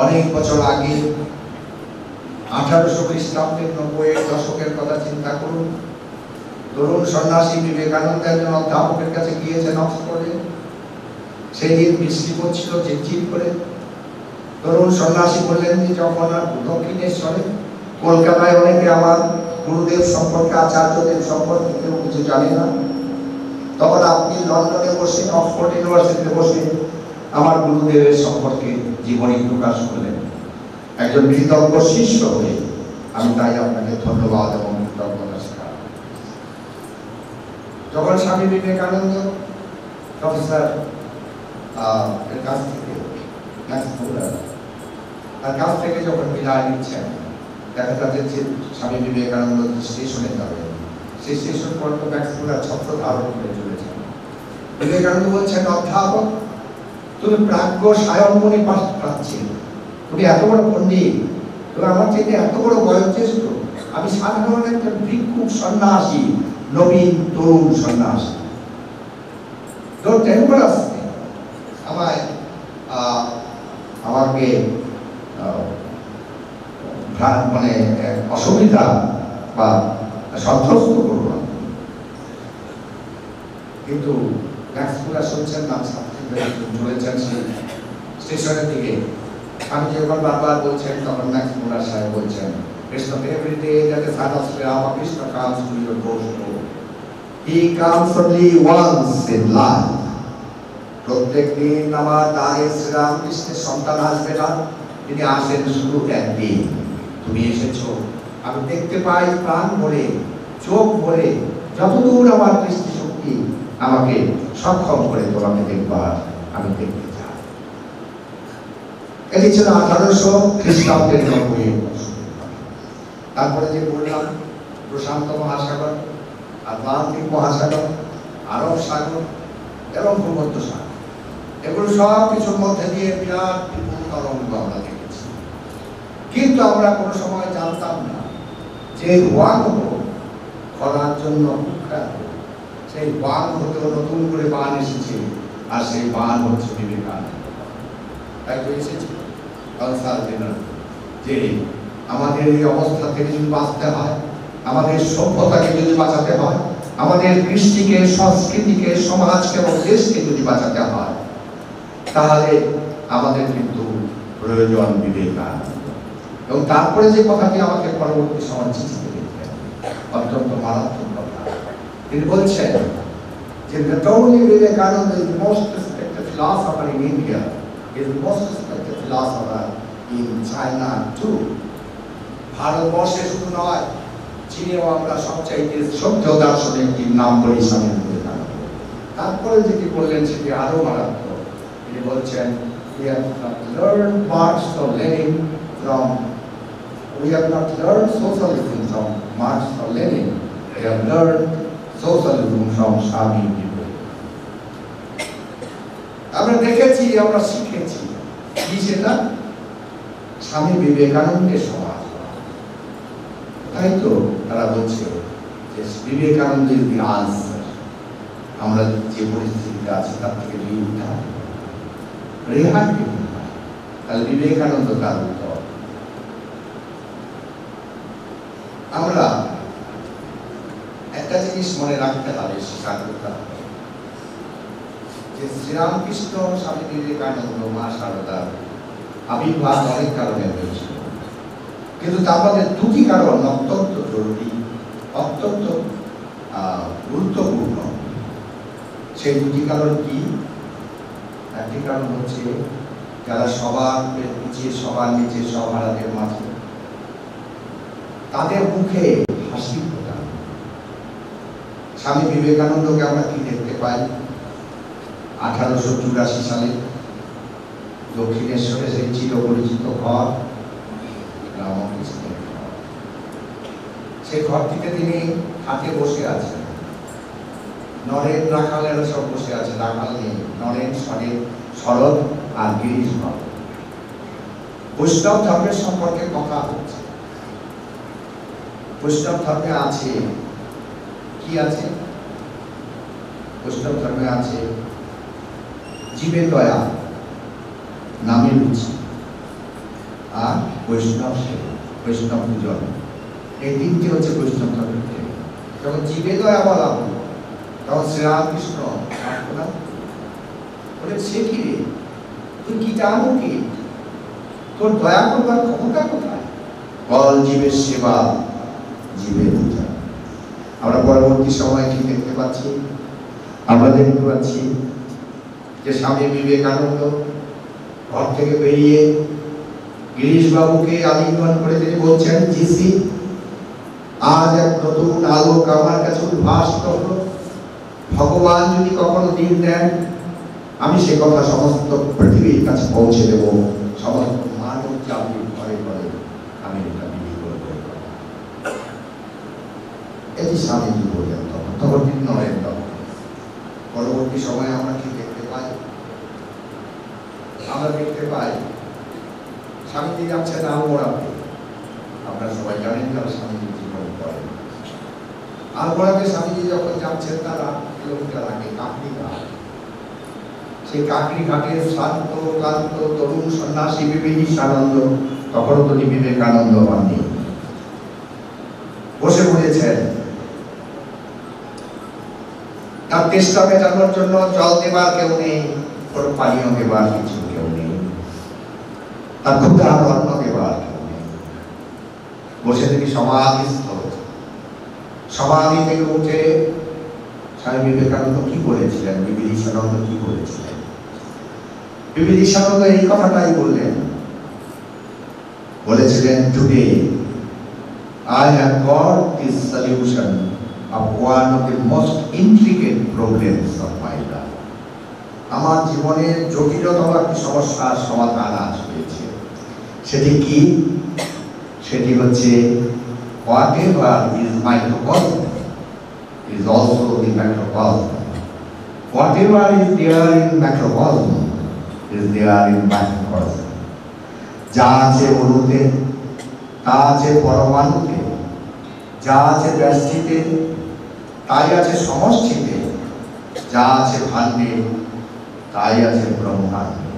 অনেক বছর আগে 1800 খ্রিস্টাব্দের 90-এর দশকের কথা চিন্তা করুন। তরুণ সন্ন্যাসী বিবেকানন্দ একজন অধ্যাপকের কাছে গিয়েছেন অক্সফোর্ডে। সেই দিন বৃষ্টি পড়ছিল ঝিরঝির করে। তরুণ সন্ন্যাসী বললেন যে যখন দক্ষিণেশ্বরে কলকাতায় অনেকে আমার গুরুদেব সম্পর্কে, আচার্যদেব সম্পর্কে কেউ কিছু জানে না, তখন আপনি লন্ডনে বসে, অক্সফোর্ড ইউনিভার্সিটিতে বসে আমার গুরুদেবের সম্পর্কে জীবনী প্রকাশ করলেন। একজন কৃতজ্ঞ শিষ্য হয়ে আমি তাই আপনাকে ধন্যবাদ এবং কৃতজ্ঞতা স্বীকার। যখন স্বামী বিবেকানন্দ প্রফেসর এর কাছ থেকে তার কাছ থেকে যখন বিদায় নিচ্ছেন, দেখা যাচ্ছে যে স্বামী বিবেকানন্দ স্টেশনে যাবেন, সেই স্টেশন পর্যন্ত ম্যাক্সমুলার ছত্র ধারণ করে চলেছেন। বিবেকানন্দ বলছেন, অধ্যাপক তুমি প্রাজ্ঞ সায়নমণি পাচ্ছি, তুমি এত বড় পণ্ডিত, তুমি আমার থেকে এত বড় বয়োজ্যেষ্ঠ, আমি সাধারণ একটা ভিক্ষুক সন্ন্যাসী, নবীন তরুণ সন্ন্যাসী। ডোন্ট এম্বারাস মি, আমাকে মানে অসুবিধা বা সন্ত্রস্ত করবো না। কিন্তু ম্যাক্সমুলার শুনছেন না, চলেছেন স্টেশনের দিকে। আমি যখন বারবার বলছেন তখন ম্যাক্সমুলার সাহেব বলছেন, Krishna, every day that the son of Sri Ramakrishna comes to your doorstep, he comes only once in life. প্রত্যেক দিন আমার দ্বারে শ্রী রামকৃষ্ণের সন্তান আসবে না, তিনি আসেন শুধু একদিন। তুমি এসেছো, আমি দেখতে পাই প্রাণ ভরে, চোখ ভরে, যতদূর আমার দৃষ্টিশক্তি আমাকে সক্ষম করে তোমাকে দেখবার, আমি দেখতে চাই। এটি ছিল 1800 খ্রিস্টাব্দের 90-এর দশক। তারপরে যে বললাম প্রশান্ত মহাসাগর, আটলান্টিক মহাসাগর, আরব সাগর এবং ভূমধ্য সাগর, এগুলো সব কিছুর মধ্যে দিয়ে বিরাট বিপুল তরঙ্গ আমরা দেখেছি। কিন্তু আমরা কোনো সময় জানতাম না যে ওয়াঙ্গ করার জন্য সেই বান হতেও নতুন করে বান এসেছে, আর সেই বান হচ্ছে বিবেকানন্দ। তাই তো এসেছে যে আমাদের এই অবস্থা থেকে যদি বাঁচতে হয়, আমাদের সভ্যতাকে যদি বাঁচাতে হয়, আমাদের কৃষ্টিকে, সংস্কৃতিকে, সমাজকে এবং দেশকে যদি বাঁচাতে হয়, তাহলে আমাদের কিন্তু প্রয়োজন বিবেকানন্দ। এবং তারপরে যে কথাটি আমাকে পরবর্তী সময় চিঠিতে লিখলেন, অত্যন্ত মারাত্মক কথা। তিনি বলছেন যে not only Vivekananda is the most respected philosopher in India, is the most respected philosopher in China too. ভারতবর্ষে শুধু নয়, চীনেও আমরা সবচাইতে শ্রদ্ধেয় দার্শনিকটির নাম বলি স্বামী বিবেকানন্দ। তারপরে যেটি বললেন সেটি আরো মারাত্মক। তিনি বলছেন, we have not learned Marx or Lenin from, we have not learned socialism from Marx or Lenin, we have learned socialism from Swami Vivekananda. আমরা দেখেছি, আমরা শিখেছি কি সেটা? স্বামী বিবেকানন্দের সমাজ। তাই তো তারা বলছে যে বিবেকানন্দ ইজ দি আনসার। আমরা যে পরিস্থিতিতে আছি তার থেকে উদ্ধার রেহাই পেতে পারি, তাহলে বিবেকানন্দ তার উত্তর। আমরা একটা জিনিস মনে রাখতে হবে, স্বীকার করতে হবে যে শ্রীরামকৃষ্ণ, স্বামী বিবেকানন্দ, মা শারদার আবির্ভাব অনেক কারণে হয়েছিল, কিন্তু তার মধ্যে দুটি কারণ অত্যন্ত জরুরি, অত্যন্ত গুরুত্বপূর্ণ। সেই দুটি কারণ কি? একটি কারণ হচ্ছে যারা সবার পিছিয়ে, সবার নিচে, সব হারাদের মাঝে, তাদের মুখে হাসি ফোটানো। স্বামী বিবেকানন্দকে আমরা কি দেখতে পাই? 1884 সালে দক্ষিণেশ্বরে সেই চিরপরিচিত ঘর, রামকৃষ্ণের ঘর। সেই ঘরটিতে তিনি হাতে বসে আছেন, নরেন, রাখালেরা সব বসে আছে, রাখাল নেই, নরেন, শরৎ আর গিরিশ বাবু। বৈষ্ণব ধর্মের সম্পর্কে কথা হচ্ছে। বৈষ্ণব ধর্মে আছে কি আছে? বৈষ্ণব ধর্মে আছে জীবে দয়া, নামে রুচি, আর বৈষ্ণব সেবা, বৈষ্ণব পূজন। এই তিনটি হচ্ছে বৈষ্ণব ধর্মের। যখন জীবে দয়া বলা হলো, তখন শ্রীরামকৃষ্ণ বলে, সে কি রে, তুই কি জানো কি? তোর দয়া করবার ক্ষমতা কোথায়? বল জীবের সেবা, জীবের পূজা। আমরা পরবর্তী সময় কি দেখতে পাচ্ছি? আমরা দেখতে পাচ্ছি যে স্বামী বিবেকানন্দ ঘর থেকে বেরিয়ে গিরিশ বাবুকে আলিঙ্গন করে তিনি বলছেন, জিসি, আজ এক নতুন আলোক আমার কাছে উদ্ভাসিত হলো। ভগবান যদি কখনো দিন দেন, আমি সে কথা সমস্ত পৃথিবীর কাছে পৌঁছে দেব, সমস্ত মানব জাতির ঘরে ঘরে আমি এটা বিলি করব। এটি স্বামীজি বললেন তখন তিনি নরেন। পরবর্তী সময়ে আমরা কি দেখতে পাই? আমরা দেখতে পাই স্বামীজি যাচ্ছেন আলমোড়াতে। আপনারা সবাই জানেন যারা স্বামীজি জীবন করেন। আলমোড়াতে স্বামীজি যখন যাচ্ছেন, তার 8 কিলোমিটার আগে কাকরি ঘাট। সেই কাকরি ঘাটের শান্ত ক্লান্ত তরুণ সন্ন্যাসী বিবেকানন্দ, তখনও তিনি বিবেকানন্দ হননি, বসে পড়েছেন। তার তেষ্টা মেটানোর জন্য জল দেবার কেউ নেই, পানীয় দেবার কিছু কেউ নেই, তার ক্ষুধার অন্ন দেবার কেউ নেই। বসে থেকে সমাধিস্থ। সমাধি থেকে উঠে স্বামী বিবেকানন্দ কি বলেছিলেন, বিবিধিষানন্দ কি বলেছিলেন? বিবিধিষানন্দ এই কথাটাই বললেন, বলেছিলেন, today I have got this solution of one of the most intricate problems of my life. আমার জীবনের জটিলতম একটি সমস্যার সমাধান আজ হয়েছে। সেটি কি? সেটি হচ্ছে whatever is microcosm is also the macrocosm. Whatever is there in macrocosm is there in microcosm. যা আছে অণুতে, তা আছে পরমাণুতে, যা আছে ব্যষ্টিতে, তাই আছে সমষ্টিতে, যা আছে ভাণ্ডে, তাই আছে ব্রহ্মাণ্ডে।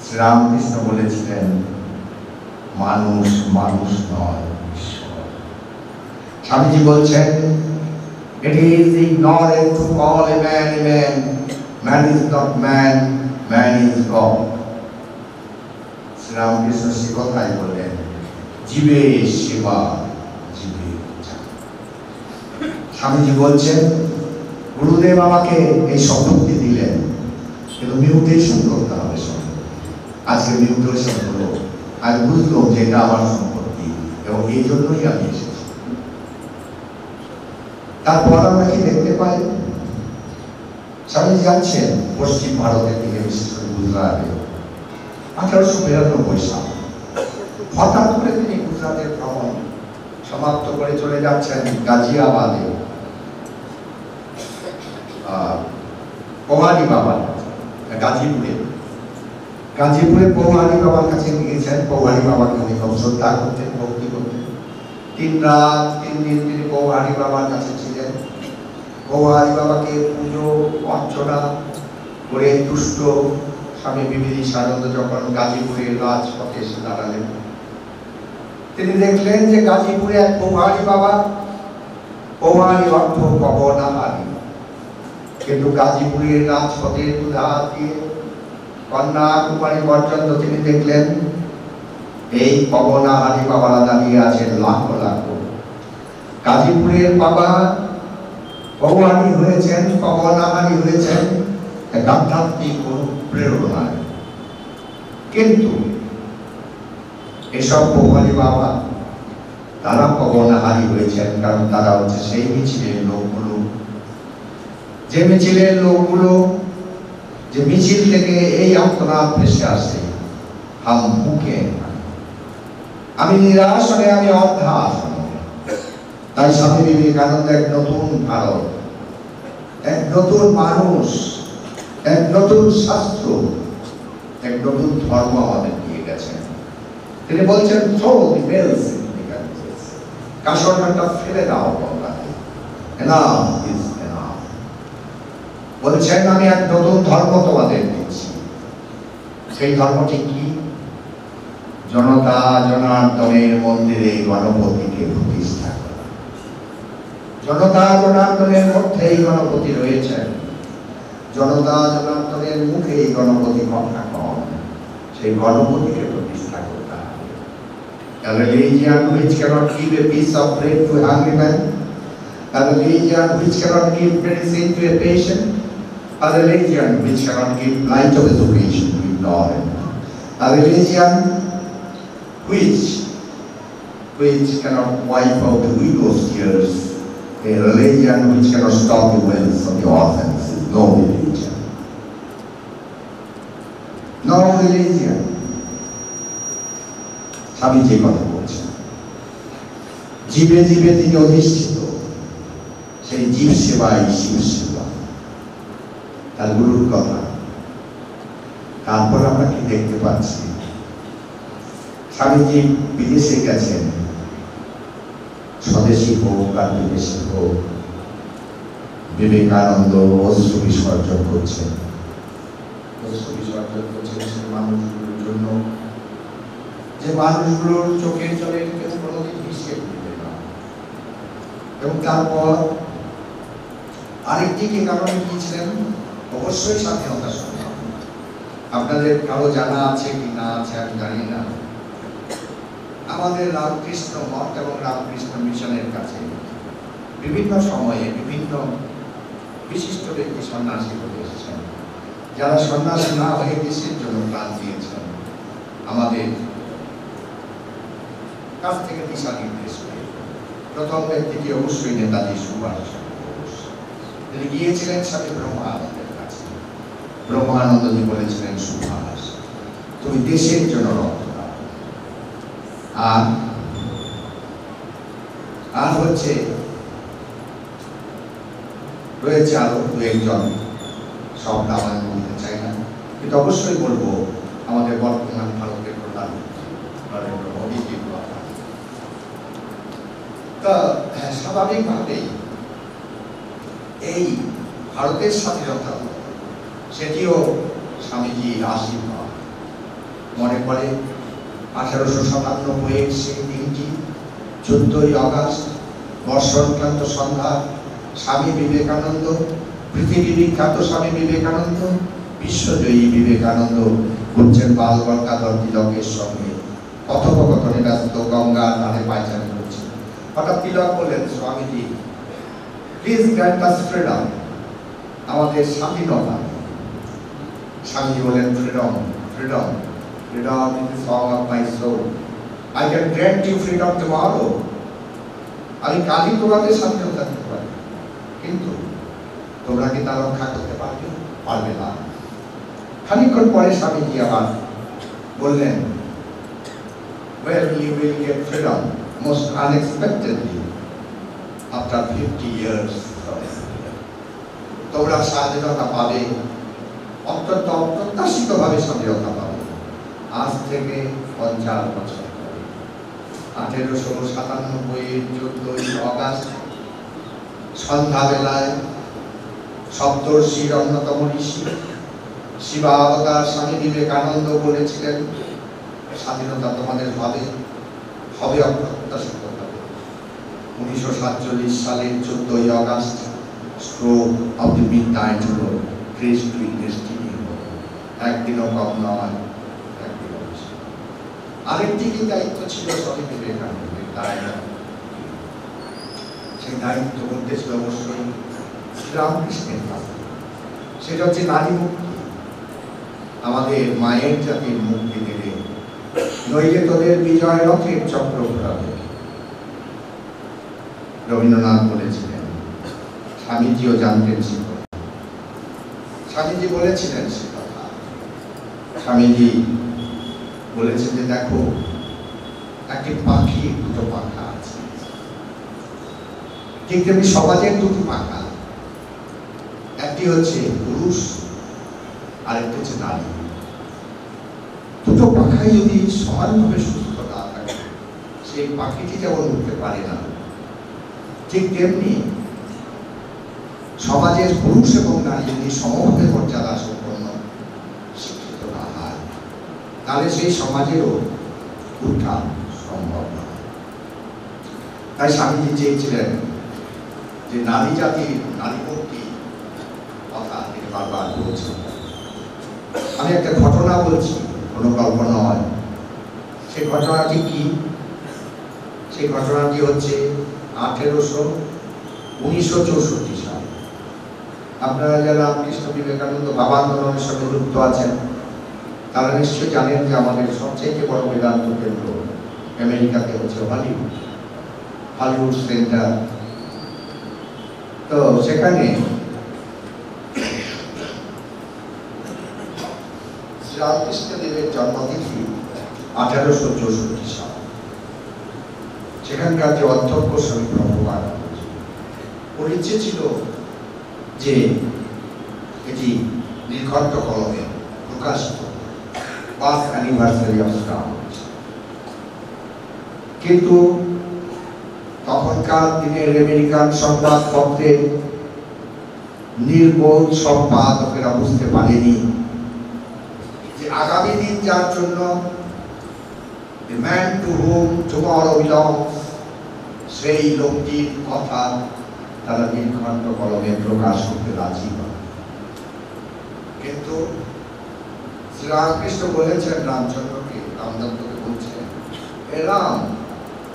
শ্রীরামকৃষ্ণ বলেছিলেন, মানুষ মানুষ নয়, ঈশ্বর। স্বামীজি বলছেন, it is ignorant to call a man a man. Man is not man, man is God. Sri Ramakrishna সে কথাই বললেন, জীবে সেবা, জীবে পূজা। স্বামীজি বলছেন, গুরুদেব আমাকে এই শব্দটি দিলেন, কিন্তু মিউটেশন করতে হবে সঙ্গে। আজকে মিউটেশন হলো, আমি বুঝলাম যে এটা আমার সম্পত্তি এবং এই জন্যই আমি এসেছি। তারপর আমরা কি দেখতে পাই, স্বামী যাচ্ছেন পশ্চিম ভারতের দিকে, বিশেষ করে গুজরাটে 1892 সাল। হঠাৎ করে তিনি গুজরাটের ভ্রমণ সমাপ্ত করে চলে যাচ্ছেন গাজিয়াবাদে পৌহারি বাবার, গাজীপুরে পৌহারি বাবার কাছে গিয়েছেন। পৌহারি বাবাকে উনি খুব শ্রদ্ধা করতেন, ভক্তি করতেন। 3 রাত 3 দিন তিনি পৌহারি বাবার কাছে ছিলেন। পৌহারি বাবাকে পুজো অর্চনা করে তুষ্ট স্বামী বিবেকানন্দ যখন গাজীপুরের রাজপথে এসে দাঁড়ালেন, তিনি দেখলেন যে গাজীপুরে এক পৌহারি বাবা, পৌহারি অর্থ পবনাহারি, কিন্তু গাজীপুরের রাজপথের দুধার দিয়ে কন্যাকুমারী পর্যন্ত তিনি দেখলেন এই পবনাহারি বাবারা দাঁড়িয়ে আছেন লাখো লাখো। গাজীপুরের বাবা পৌহারি হয়েছেন, পবনাহারি হয়েছেন আধ্যাত্মিক প্রেরণায়। কিন্তু এসব পৌহারি বাবা তারা পবনাহারি হয়েছেন কারণ তারা হচ্ছে সেই মিছিলের লোকগুলো, যে মিছিলের লোকগুলো, যে মিছিল থেকে এই আত্মনাদ ভেসে আসে, হাম মুখে আমি নিরাশ হয়ে, আমি অর্ধাস। তাই স্বামী বিবেকানন্দ এক নতুন ভারত, এক নতুন মানুষ, এক নতুন শাস্ত্র, এক নতুন ধর্ম আমাদের দিয়ে গেছেন। তিনি বলছেন throw the bells in the Ganges, কাসরঘাটটা ফেলে দাও গঙ্গাতে, enough is enough। বলছেন আমি এক নতুন ধর্ম তোমাদের দিচ্ছি। সেই ধর্মটি কি? জনতা জনার্দনের মন্দিরে গণপতিকে প্রতিষ্ঠা করা। জনতা জনার্দনের মধ্যেই গণপতি রয়েছেন, জনতা জনার্দনের মুখেই গণপতি কথা কন, সেই গণপতিকে প্রতিষ্ঠা করতে হবে। A religion which cannot give a piece of bread to a hungry man, a religion which cannot give medicine to a patient, a religion which cannot give light of education to ignorant, a religion which cannot wipe out the widow's tears, a religion which cannot stop the wells of the orphans is no religion. No religion. স্বামী যে কথা বলছেন, জীবে জীবে তিনি অধিষ্ঠিত, সেই জীব সেবাই শিব সেবা, তার গুরুর কথা। তারপর আমরা কি দেখতে পাচ্ছি, স্বামীজি বিদেশে গেছেন, স্বদেশী হোক আর বিদেশি হোক, বিবেকানন্দ অশ্রু বিসর্জন করছেন। অশ্রু বিসর্জন করছেন সেই মানুষগুলোর জন্য, যে মানুষগুলোর চোখের জলে কেউ কোনোদিন হিসেব দিবে না। এবং তারপর আরেকটি কি কারণে গিয়েছিলেন, অবশ্যই স্বাধীনতা সংগ্রাম। আপনাদের কারো জানা আছে কি না আছে আমি জানি না, আমাদের রামকৃষ্ণ মঠ এবং রামকৃষ্ণ মিশনের কাছে বিভিন্ন সময়ে বিভিন্ন বিশিষ্ট ব্যক্তি সন্ন্যাসী হয়ে এসেছেন, যারা সন্ন্যাসী না হয়ে দেশের জন্য প্রাণ দিয়েছেন। আমাদের কাছ থেকে দিশা নির্দেশ করে প্রথম ব্যক্তিটি অবশ্যই নেতাজি সুভাষ চন্দ্র বোস। তিনি গিয়েছিলেন স্বামী ব্রহ্মানন্দের কাছে। ব্রহ্মানন্দজি বলেছিলেন, সুভাষ তুমি দেশের জন্য রক্ত দাও। আর হচ্ছে রয়েছে আরো দু একজন, সব নাম আমি বলতে চাই না, কিন্তু অবশ্যই বলবো আমাদের বর্তমান ভারতের প্রধানমন্ত্রী নরেন্দ্র মোদীজির কথা। তা স্বাভাবিকভাবেই এই ভারতের স্বাধীনতা সেটিও স্বামীজির আশীর্বাদ। মনে পড়ে 1897 সেই দিনটি 14ই আগস্ট, বর্ষণক্রান্ত সন্ধ্যা। স্বামী বিবেকানন্দ, পৃথিবী বিখ্যাত স্বামী বিবেকানন্দ, বিশ্বজয়ী বিবেকানন্দ ঘুরছেন বাল গঙ্গাধর তিলকের সঙ্গে কথোপকথনে ব্যস্ত, গঙ্গার ধারে পায়চারি করছেন। হঠাৎ তিলক বললেন, Swamiji please grant us freedom, আমাদের স্বাধীনতা। স্বামীজি বলেন, freedom, freedom, freedom is the song of my soul. I can grant you freedom tomorrow. আমি কালই তোমাদের স্বাধীনতা দিতে পারি, কিন্তু তোমরা কি তা রক্ষা করতে পারবে? পারবে না। খানিকক্ষণ পরে স্বামীজি আবার বললেন, well, you will get freedom most unexpectedly after 50 years of freedom. তোমরা স্বাধীনতা পাবে, অত্যন্ত অপ্রত্যাশিতভাবে স্বাধীনতা পাবে আজ থেকে 50 বছর পরে। 1897 14 অগাস্ট সন্ধ্যাবেলায় সপ্তর্ষির অন্যতম ঋষি শিবাবতার স্বামী বিবেকানন্দ বলেছিলেন, স্বাধীনতা তোমাদের হবে, হবে অপ্রত্যাশিত হবে। 1947 সালের 14 August stroke of the midnight হলো ক্রিস্টুই ডেস্টিনি হলো। একদিনও কম নয়, একদিনও বেশি। আরেকটি কি দায়িত্ব ছিল স্বামী বিবেকানন্দের? সেই দায়িত্ব মধ্যে ছিল অবশ্যই শ্রীরামকৃষ্ণের কাছে। সেটা হচ্ছে নারী মুক্তি। আমাদের মায়ের জাতির মুক্তি দেবে, নইলে তোদের বিজয় রথের চক্র ঘোরাবে। রবীন্দ্রনাথ বলেছিলেন, স্বামীজিও জানতেন সে কথা। স্বামীজি বলেছিলেন সে কথা। স্বামীজি বলেছেন যে দেখো, একটি পাখি দুটো পাখা আছে, ঠিক তেমনি সমাজের দুটি পাখা, একটি হচ্ছে পুরুষ আর একটি হচ্ছে নারী। দুটো পাখাই যদি সমানভাবে সুস্থ না থাকে, সেই পাখিটি যেমন উঠতে পারে না, ঠিক তেমনি সমাজের পুরুষ এবং নারী যদি সমভাবে মর্যাদা সম্পন্ন শিক্ষিত না হয়, তাহলে সেই সমাজেরও উত্থান সম্ভব নয়। তাই স্বামীজি চেয়েছিলেন যে নারী জাতির নারী মুক্তি কথা তিনি বারবার বলছেন। আমি একটা ঘটনা বলছি, কোনো গল্প নয়। সেই ঘটনাটি কি? সেই ঘটনাটি হচ্ছে 1964 সাল। আপনারা যারা রামকৃষ্ণ বিবেকানন্দ বাবা আন্দোলনের সঙ্গে যুক্ত আছেন, তারা নিশ্চয়ই জানেন যে আমাদের সবচেয়ে বড় বেদান্ত কেন্দ্র আমেরিকাতে হচ্ছে হলিউড সেন্টার। তো সেখানে শ্রীরামকৃষ্ণদেবের জন্মতিথি 1864 সাল। সেখানকার যে অধ্যক্ষ স্বামী প্রভুপাদ, ওর ইচ্ছে ছিল যে এটি নীলকণ্ঠ কলমে প্রকাশিত, বার্থ অ্যানিভার্সারি অফ শ্রীরামকৃষ্ণ। কিন্তু তখনকার দিনের আমেরিকান সংবাদপত্রের নির্বোধ সম্পাদকেরা বুঝতে পারেনি যে আগামী দিন যার জন্য the man to whom tomorrow belongs, সেই লোকটির কথা তারা নীলকণ্ঠ কলমে প্রকাশ করতে রাজি হয়। কিন্তু শ্রীরামকৃষ্ণ বলেছেন রামচন্দ্রকে, রামদত্তকে বলছেন, এ রাম,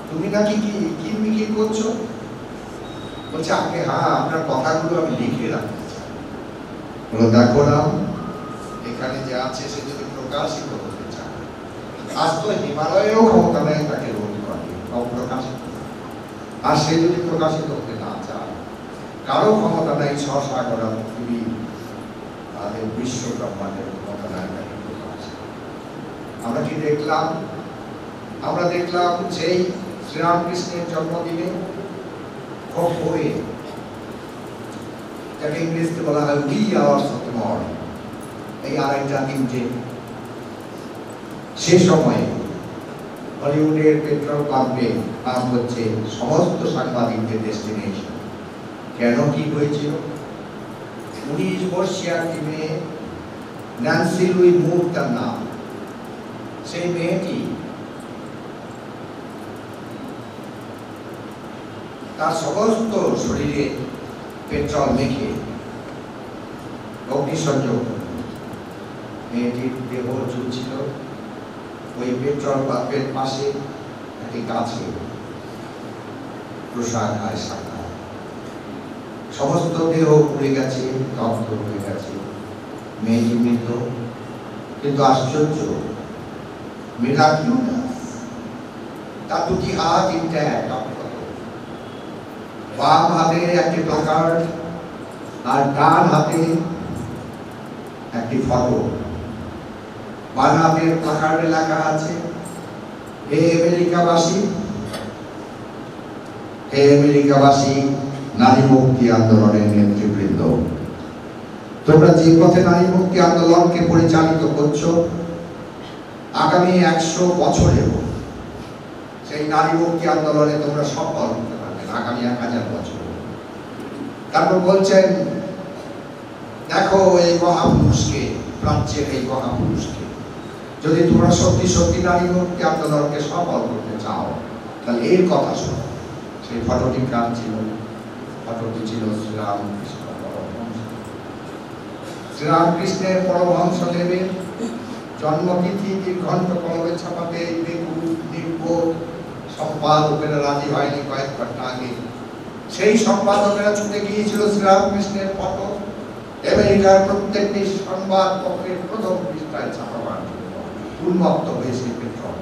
তুমি নাকি কি করছো? বলছে, আগে হ্যাঁ, আপনার কথাগুলো আমি লিখে রাখতে চাই। বলো, দেখো রাম, এখানে যে আছে সে যদি প্রকাশিত হতে চায়, আজ তো হিমালয়েরও ক্ষমতা নেই তাকে রোধ করে অপ্রকাশিত। আর সে যদি প্রকাশিত হতে না চায়, কারো ক্ষমতা নাই, স্বসাগরা পৃথিবী, তাদের বিশ্ব ব্রহ্মাণ্ডের ক্ষমতা নাই তাকে প্রকাশ। আমরা কি দেখলাম? আমরা দেখলাম সেই শ্রীরামকৃষ্ণের জন্মদিনে ভোরে, যাকে ইংরেজিতে বলা হয় we hours of the morning, এই 2:30 সে সময়ে হলিউডের পেট্রোল পাম্পে নাম হচ্ছে সমস্ত সাংবাদিকদের ডেস্টিনেশন। কেন, কি হয়েছিল? 19 বর্ষীয় একটি মেয়ে, ন্যান্সি লুই মুর তার নাম। সেই মেয়েটি তার সমস্ত শরীরে পেট্রোল মেখে অগ্নিসংযোগ, মেয়েটির দেহ ঝুলছিল ওই পেট্রোল পাম্পের পাশে একটি গাছে, প্রসাখায় শাখা, সমস্ত দেহ পুড়ে গেছে, দগ্ধ হয়ে গেছে। মেয়েটি মৃত, কিন্তু আশ্চর্য, মিরাকিউলাস, তার দুটি হাত ইনট্যাক্ট, বাম হাতে একটি প্ল্যাকার্ড আর ডান হাতে একটি ফটো। বাম হাতের প্ল্যাকার্ডে লেখা আছে, হে আমেরিকাবাসী, হে আমেরিকাবাসী, নারী মুক্তি আন্দোলনের নেতৃবৃন্দ, তোমরা যে পথে নারী মুক্তি আন্দোলনকে পরিচালিত করছো, আগামী 100 বছরেও সেই নারী মুক্তি আন্দোলনে তোমরা সফল হতে পারবে, আগামী 1000 বছর। তারপর বলছেন, দেখো এই মহাপুরুষকে, প্রাচ্যের এই মহাপুরুষকে, যদি তোমরা সত্যি সত্যি নারী মুক্তি আন্দোলনকে সফল করতে চাও, তাহলে এর কথা শোনো। সেই ফটোটি কার ছিল? ফটোটি ছিল শ্রীরামকৃষ্ণ পরমহংস। শ্রীরামকৃষ্ণের পরমহংসদেবের জন্মতিথি দীর্ঘন্ত কলমে ছাপাতে সম্পাদকেরা রাজি হয়নি কয়েক ঘন্টা আগে। সেই সম্পাদকেরা ছুটে গিয়েছিল শ্রীরামকৃষ্ণের ফটো আমেরিকার প্রত্যেকটি সংবাদপত্রের প্রথম পৃষ্ঠায় ছাপাবার জন্য উন্মত্ত হয়েছে পেট্রোল।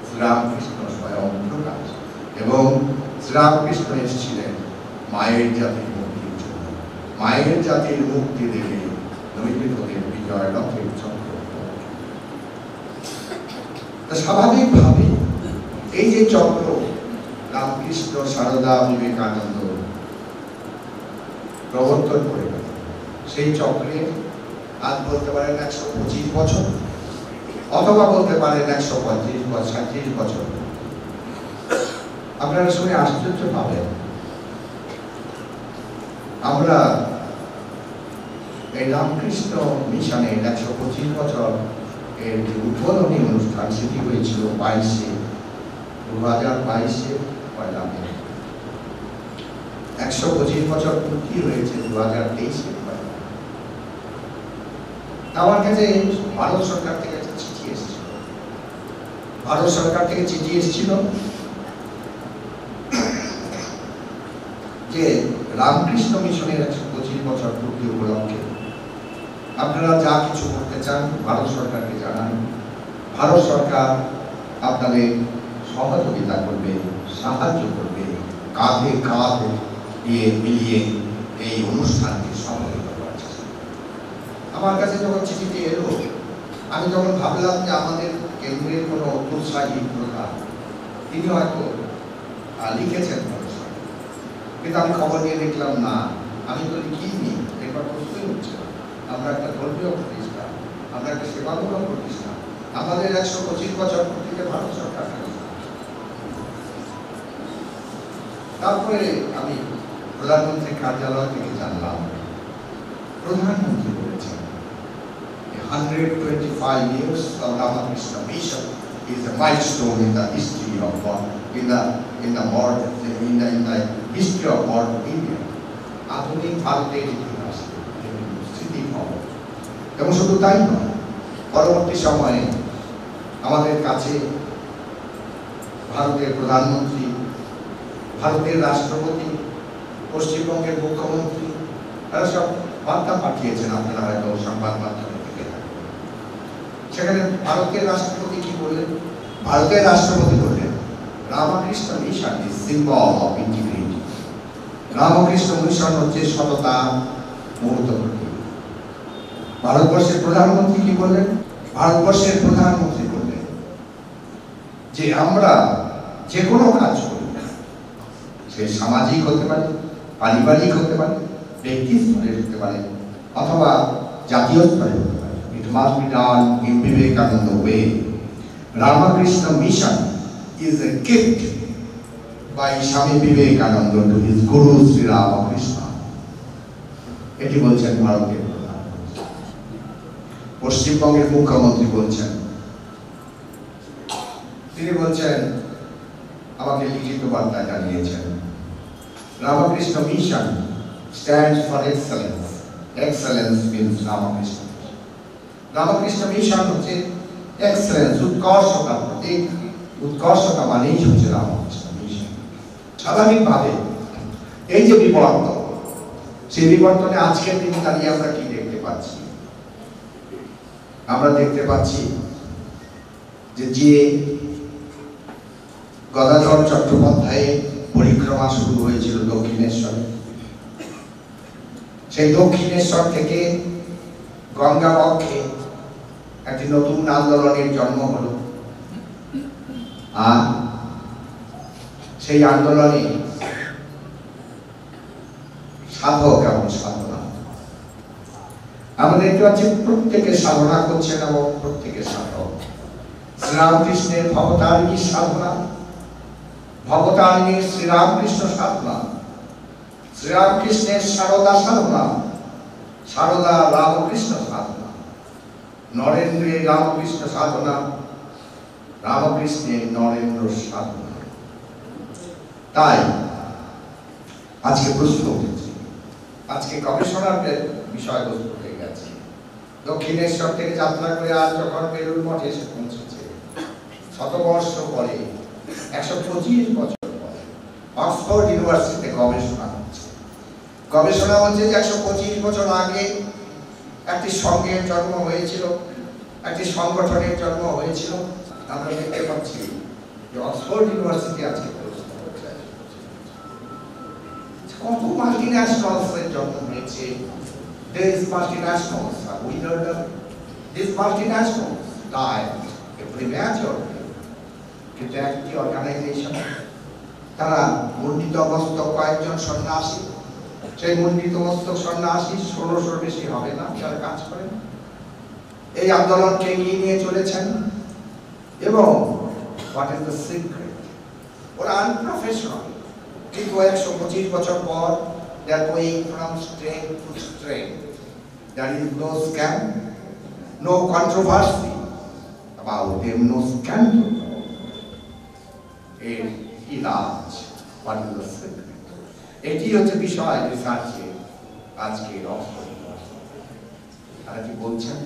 শ্রীরামকৃষ্ণ স্বয়ং প্রকাশ এবং শ্রীরামকৃষ্ণ এসেছিলেন মায়ের জাতির মুক্তির জন্য। মায়ের জাতির মুক্তি দেখে নৈতিকদের বিজয় রথের চক্র। স্বাভাবিকভাবে এই যে চক্র রামকৃষ্ণ, সারদা, বিবেকানন্দ প্রবর্তন করে গেল, সেই চক্রে আজ বলতে পারেন 125 বছর, অথবা বলতে পারেন 135 বা 37 বছর। আপনারা শুনে আশ্চর্য পাবেন, আমরা এই রামকৃষ্ণ মিশনের 125 বছর এর যে উদ্বোধনী অনুষ্ঠান, সেটি হয়েছিল 2022 পয়লা মে। 125 বছর পূর্তি হয়েছে 2023 পয়লা। আমার কাছে ভারত সরকার থেকে একটা চিঠি এসেছিল। ভারত সরকার থেকে চিঠি এসেছিল যে রামকৃষ্ণ মিশনের 125 বছর পূর্তি উপলক্ষে আপনারা যা কিছু করতে চান ভারত সরকারকে জানান। ভারত সরকার আপনাদের সহযোগিতা করবে, সাহায্য করবে, কাঁধে কাঁধ দিয়ে মিলিয়ে এই অনুষ্ঠানকে সফল করার চেষ্টা। আমার কাছে যখন চিঠিটি এলো, আমি তখন ভাবলাম যে আমাদের কেন্দ্রের কোনো উৎসাহী প্রধান তিনি হয়তো লিখেছেন ভারত সরকার, কিন্তু আমি খবর নিয়ে দেখলাম না। আমি তো লিখিনি, এবার প্রশ্নই হচ্ছে না। আমরা একটা ধর্মীয় প্রতিষ্ঠান, আমরা একটা সেবামূলক প্রতিষ্ঠান, আমাদের 125 বছর পূর্তিতে ভারত সরকার। তারপরে আমি প্রধানমন্ত্রীর কার্যালয় থেকে জানলাম, প্রধানমন্ত্রী বলেছেন 125 years of Ramakrishna Mission is a milestone in the history of history of modern India. আধুনিক ভারতের ইতিহাস স্মৃতি ভবন। এবং শুধু তাই নয়, পরবর্তী সময়ে আমাদের কাছে ভারতের প্রধানমন্ত্রী, ভারতের রাষ্ট্রপতি, পশ্চিমবঙ্গের মুখ্যমন্ত্রী, তারা সব বার্তা পাঠিয়েছেন। আপনারা হয়তো সংবাদ মাধ্যমে থেকে থাকবেন। সেখানে ভারতের রাষ্ট্রপতি কি বললেন? ভারতের রাষ্ট্রপতি বললেন, Ramakrishna mission is symbol of integrity. Ramakrishna mission হচ্ছে সততা, মূলত প্রতীক। ভারতবর্ষের প্রধানমন্ত্রী কি বললেন? ভারতবর্ষের প্রধানমন্ত্রী বললেন যে আমরা যে কোনো কাজ করি, সে সামাজিক হতে পারে, পারিবারিক হতে পারে, ব্যক্তি স্তরে হতে পারে, অথবা জাতীয় স্তরে হতে পারে। It must be done in Vivekananda way. Ramakrishna Mission is a gift by Swami Vivekananda to his Guru Sri Ramakrishna. এটি বলছেন ভারতের প্রধানমন্ত্রী। পশ্চিমবঙ্গের মুখ্যমন্ত্রী বলছেন, তিনি বলছেন, আমাকে লিখিত বার্তা জানিয়েছেন, Ramakrishna Mission stands for excellence. Excellence means Ramakrishna. Ramakrishna Mission হচ্ছে excellence, উৎকর্ষতার প্রতীক। উৎকর্ষতা মানেই হচ্ছে রামকৃষ্ণ মিশন। স্বাভাবিকভাবে এই যে বিবর্তন, সেই বিবর্তনে আজকের দিনে দাঁড়িয়ে আমরা কি দেখতে পাচ্ছি? আমরা দেখতে পাচ্ছি যে গদাধর চট্টোপাধ্যায়ের পরিক্রমা শুরু হয়েছিল দক্ষিণেশ্বরে, সেই দক্ষিণেশ্বর থেকে গঙ্গা বক্ষে একটি নতুন আন্দোলনের জন্ম হলো। আর সেই আন্দোলনে সাধক এবং সাধনা, আমরা দেখতে পাচ্ছি প্রত্যেকে সাধনা করছেন এবং প্রত্যেকে সাধক। শ্রীরামকৃষ্ণের ভবতারিণীর সাধনা, ভবতারিণীর শ্রীরামকৃষ্ণ সাধনা, শ্রীরামকৃষ্ণের সারদা সাধনা, সারদা রামকৃষ্ণ সাধনা, নরেন্দ্রের রামকৃষ্ণ সাধনা, রামকৃষ্ণের নরেন্দ্র সাধনা। তাই আজকে প্রশ্ন উঠেছে, আজকে গবেষণার বিষয়বস্তু হয়ে গেছে। দক্ষিণেশ্বর থেকে যাত্রা করে আজ যখন বেলুড় মঠে এসে পৌঁছেছে, শতবর্ষ পরে, 125 বছর পরে অক্সফোর্ড ইউনিভার্সিটিতে গবেষণা হচ্ছে। গবেষণা হচ্ছে যে 125 বছর আগে একটি সংঘের জন্ম হয়েছিল, একটি সংগঠনের জন্ম হয়েছিল। আমরা দেখতে পাচ্ছি যে অক্সফোর্ড ইউনিভার্সিটি আজকে কত মাল্টিন্যাশনালসের জন্ম হয়েছে। These multinationals are withered up. These multinationals died prematurely. কিন্তু একটি অর্গানাইজেশন, তারা মণ্ডিত মস্তক কয়েকজন সন্ন্যাসী, সেই মণ্ডিত মস্তক সন্ন্যাসী 1600 বেশি হবে না, যারা কাজ করেন, এই আন্দোলনকে এগিয়ে নিয়ে চলেছেন। এবং হোয়াট ইজ দ্য সিক্রেট? ওরা আনপ্রফেশনাল, কিন্তু 125 বছর পর they are going from strength to strength. There is no scam, no controversy about them, no scandal. What is the secret? এটি হচ্ছে বিষয় রিসার্চে আজকে অক্সফোর্ড ইউনিভার্সিটি। তারা কি বলছেন?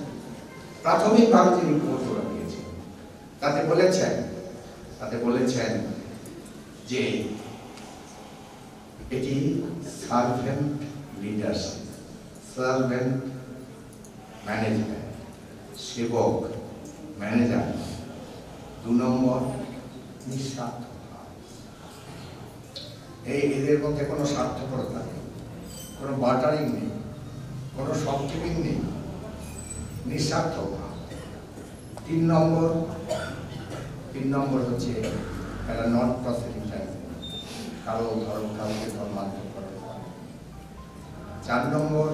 প্রাথমিকভাবে যে রিপোর্ট ওরা দিয়েছে তাতে বলেছেন যে এটি সার্ভেন্ট লিডারশিপ, সার্ভেন্ট ম্যানেজমেন্ট, সেবক ম্যানেজার। 2 নম্বর নিঃস্বার্থ, এদের মধ্যে কোনো স্বার্থপরতা নেই, কোনো বার্টারিং নেই, কোনো শপকিপিং নেই, নিঃস্বার্থ। 3 নম্বর হচ্ছে একটা নট প্রসেসিং টাইম, কারো ধর্ম কাউকে ধর্মান্তর করে। 4 নম্বর,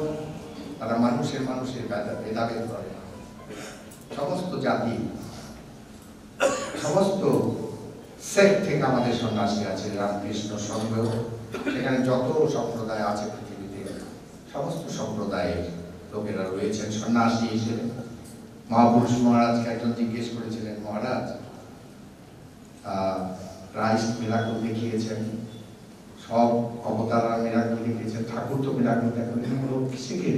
তারা মানুষের ভেদাভেদ করে। সমস্ত জাতি, সমস্ত সেক্ট থেকে আমাদের সন্ন্যাসী আছে, রামকৃষ্ণ সংঘ, সেখানে যত সম্প্রদায় আছে পৃথিবীতে, সমস্ত সম্প্রদায়ের লোকেরা রয়েছেন সন্ন্যাসী হিসেবে। মহাপুরুষ মহারাজকে একজন জিজ্ঞেস করেছিলেন, মহারাজ ক্রাইস্ট মিরাকল দেখিয়েছেন, সব অবতারা মিরাকল দেখিয়েছেন, ঠাকুর তো মিরাকল দেখেন, শিখে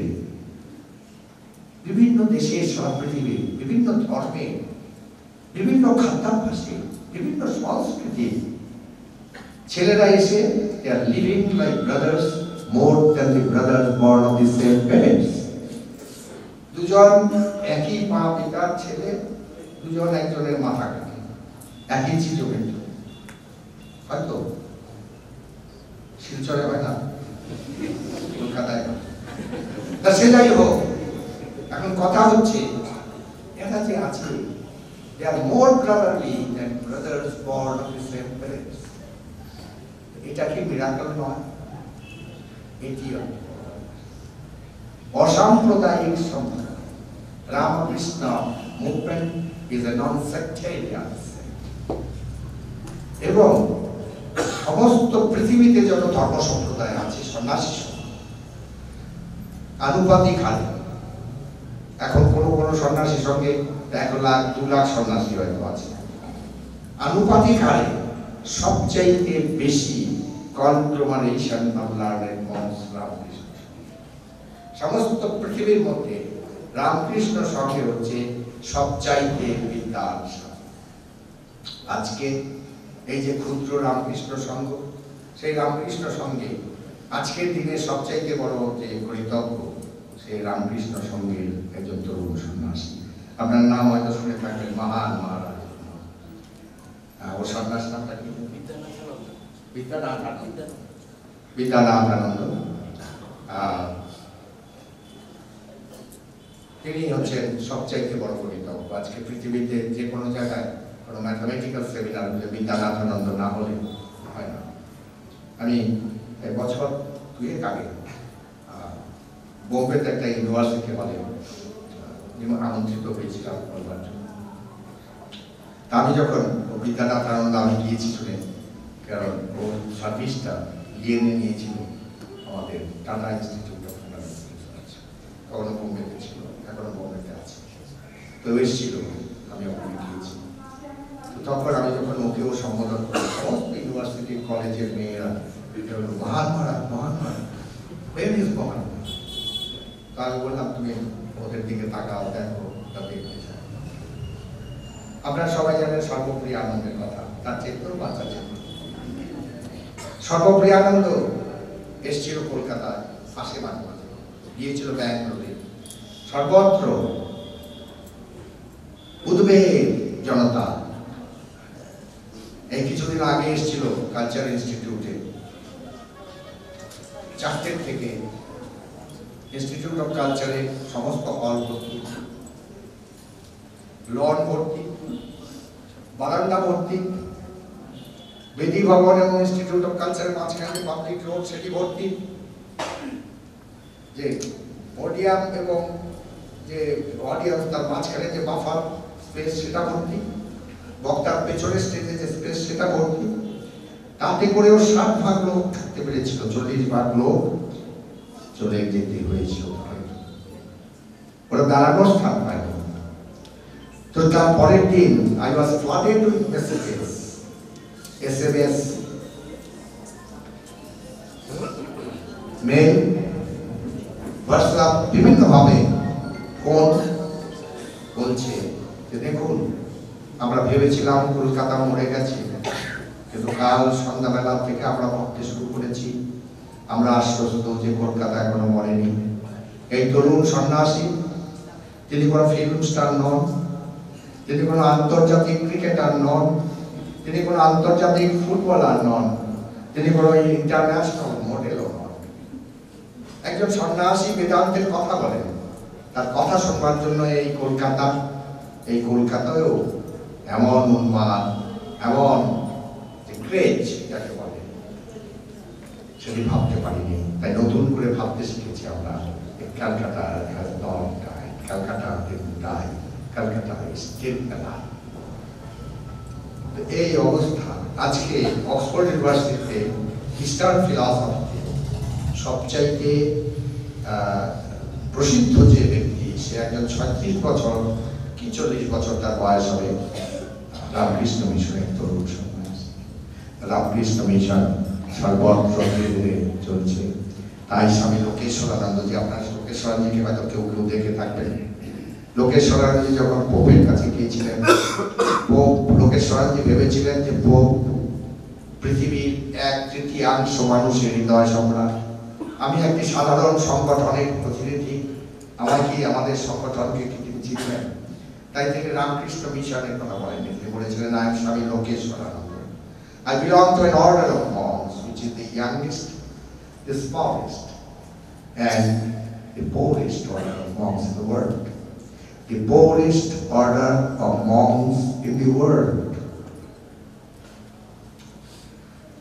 বিভিন্ন দেশে, সারা পৃথিবীর বিভিন্ন ধর্মে, বিভিন্ন খাদ্যাভ্যাসে, বিভিন্ন সংস্কৃতি ছেলেরা এসে they are living like brothers more than the brothers born of the same parents. দুজন একই মা পিতার ছেলে, দুজন একজনের মাথা কাটে, একই চিজমের জন্য। হয়তো শিলচরে হয় না, কলকাতায় হয়। তা সে যাই হোক, এখন কথা হচ্ছে এরা যে আছে, they are more brotherly than brothers born of the same parents. এটা কি মিরাকল নয়? এটি অসাম্প্রদায়িক সম্প্রদায়। Ramakrishna movement is a non-sectarian এবং সমস্ত পৃথিবীতে যত ধর্ম সম্প্রদায় আছে, সন্ন্যাসী আনুপাতিক হারে, এখন কোন সন্ন্যাসীর সঙ্গে 1 লাখ 2 লাখ সন্ন্যাসী হয়তো আছে, আনুপাতিক হারে সবচাইতে বেশি কনগ্লোমারেশন অফ লার্নেড মঙ্কস রামকৃষ্ণ। সমস্ত পৃথিবীর মধ্যে রামকৃষ্ণ সংঘে হচ্ছে সবচাইতে বিদ্যার। আজকে এই যে ক্ষুদ্র রামকৃষ্ণ সংঘ, সেই রামকৃষ্ণ সংঘে আজকের দিনে সবচাইতে বড় যে কর্তব্য, সেই রামকৃষ্ণ সংঘের একজন তরুণ সন্ন্যাসী। আপনার নাম হয়তো শুনে থাকবেন, মহান মহারাজ। ও সন্ন্যাস নামটা কি? বিদ্যানাথ আনন্দ। তিনি হচ্ছেন সবচাইতে বড় গণিতজ্ঞ। আজকে পৃথিবীতে যে কোনো জায়গায় কোনো ম্যাথমেটিক্যাল সেমিনার বিদ্যানাথ আনন্দ না হলে হয় না। আমি বছর 2 আগে বোম্বেতে একটা ইউনিভার্সিটি হলে আমন্ত্রিত হয়েছিলাম বলবার জন্য। তা আমি যখন বিদ্যানাথ আনন্দ আমি গিয়েছি শুনে, কারণ ওর সার্ভিসটা লিয়েনে নিয়েছিল আমাদের tata institute of fundamental research, তখনও বোম্বেতে ছিল, এখনো বোম্বেতে আছে। তো এসেছিল, আমি ওখানে গিয়েছি। তো তখন আমি যখন ওকেও সম্বোধন করি, সমস্ত ইউনিভার্সিটি কলেজের মেয়েরা মহান মহারাজ, মহান মহারাজ, ভেরি মহান। তা আমি বললাম, তুমি ওদের দিকে তাকাও, দেখো, দেখতে চাই। আপনারা সবাই জানেন সর্বপ্রিয় আনন্দের কথা, তার চিত্র বাচ্চা চিত্র। সর্বপ্রিয় আনন্দ এসেছিল কলকাতায়, পাশে মাঝে মাঝে গিয়েছিল ব্যাঙ্গালোরে। সর্বত্র উদ্বেগ জনতা। এই কিছুদিন আগে এসেছিল কালচার ইনস্টিটিউটে, 4টে থেকে ইনস্টিটিউট অফ কালচারে সমস্ত হল ভর্তি, লন ভর্তি, বারান্দা ভর্তি, বেদি ভবন এবং ইনস্টিটিউট অফ কালচারের মাঝখানে পাবলিক রোড সেটি ভর্তি, যে পোডিয়াম এবং যে অডিয়েন্স তার মাঝখানে যে বাফার স্পেস সেটা ভর্তি, বক্তার পেছনে স্টেজে যে স্পেস সেটা ভর্তি। তাতে করেও 60 ভাগ লোক থাকতে পেরেছিল, 40 ভাগ লোক চলে যেতে হয়েছিল। ওরা দাঁড়ানোর স্থান পাইল। তো তার পরের দিন I was flooded with messages, SMS, mail, WhatsApp, বিভিন্নভাবে ফোন বলছে যে দেখুন, আমরা ভেবেছিলাম কলকাতা মরে গেছে, কিন্তু কাল সন্ধ্যাবেলা থেকে আমরা ভাবতে শুরু করেছি, আমরা আশ্বস্ত যে কলকাতা এখনো মরেনি। এই তরুণ সন্ন্যাসী, তিনি কোনো ফিল্ম স্টার নন, তিনি কোনো আন্তর্জাতিক ক্রিকেটার নন, তিনি কোনো আন্তর্জাতিক ফুটবলার নন, তিনি কোনো ইন্টারন্যাশনাল মডেলও নন। একজন সন্ন্যাসী বেদান্তের কথা বলেন, তার কথা শুনবার জন্য এই কলকাতায়ও এমন উন্মাদ, এমন ক্রেজ যাকে বলে, সেটি ভাবতে পারিনি। তাই নতুন করে ভাবতে শিখেছি আমরা, Calcutta has not died, Calcutta didn't die, Calcutta is still alive. এই অবস্থা আজকে অক্সফোর্ড ইউনিভার্সিটিতে ইস্টার্ন ফিলসফিতে সবচাইতে প্রসিদ্ধ যে ব্যক্তি, সে একজন 36 বছর কি 40 বছর তার বয়স হবে, রামকৃষ্ণ মিশনের তরুণ সন্ন্যাসী। রামকৃষ্ণ মিশন সর্বত্র ধীরে চলছে। তাই স্বামী লোকেশ্বরানন্দজি, আপনার লোকেশ্বরানন্দজিকে হয়তো কেউ কেউ দেখে থাকবেন। লোকেশ্বরানন্দজি যখন পোপের কাছে গিয়েছিলেন, পোপ লোকেশ্বরানন্দজি ভেবেছিলেন যে পোপ পৃথিবীর 1/3 মানুষের হৃদয় সম্রাট। আমি একটি সাধারণ সংগঠনের প্রতিনিধি, আমাদের সংগঠনকে কি তিনি চিনবেন? তাই তিনি রামকৃষ্ণ মিশনের কথা বলেননি, তিনি বলেছিলেন, I am স্বামী Lokeswarananda. I belong to an order of monks which is the youngest, the smallest, and the poorest order of monks in the world. The poorest order of monks in the world.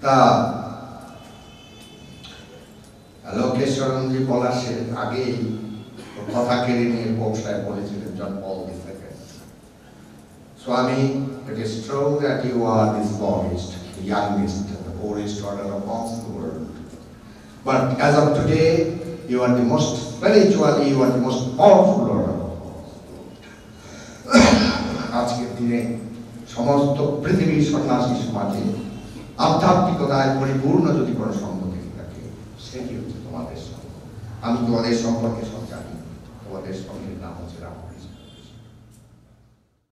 তা লোকেশ্বরানন্দজি বলার আগেই কথা কেড়ে নিয়ে পোপ সাহেব বলেছিলেন, জন পল II, Swami, it is true that you are the smallest, the youngest, and the poorest order of monks in the world. But as of today, you are the most spiritually, you are the most powerful order of monks. আজকের দিনে সমস্ত পৃথিবীর সন্ন্যাসী সমাজে আধ্যাত্মিকতায় পরিপূর্ণ যদি কোনো সঙ্গ থেকে থাকে, সেটি হচ্ছে তোমাদের সঙ্গ। আমি তোমাদের সম্পর্কে সব জানি, তোমাদের সঙ্গ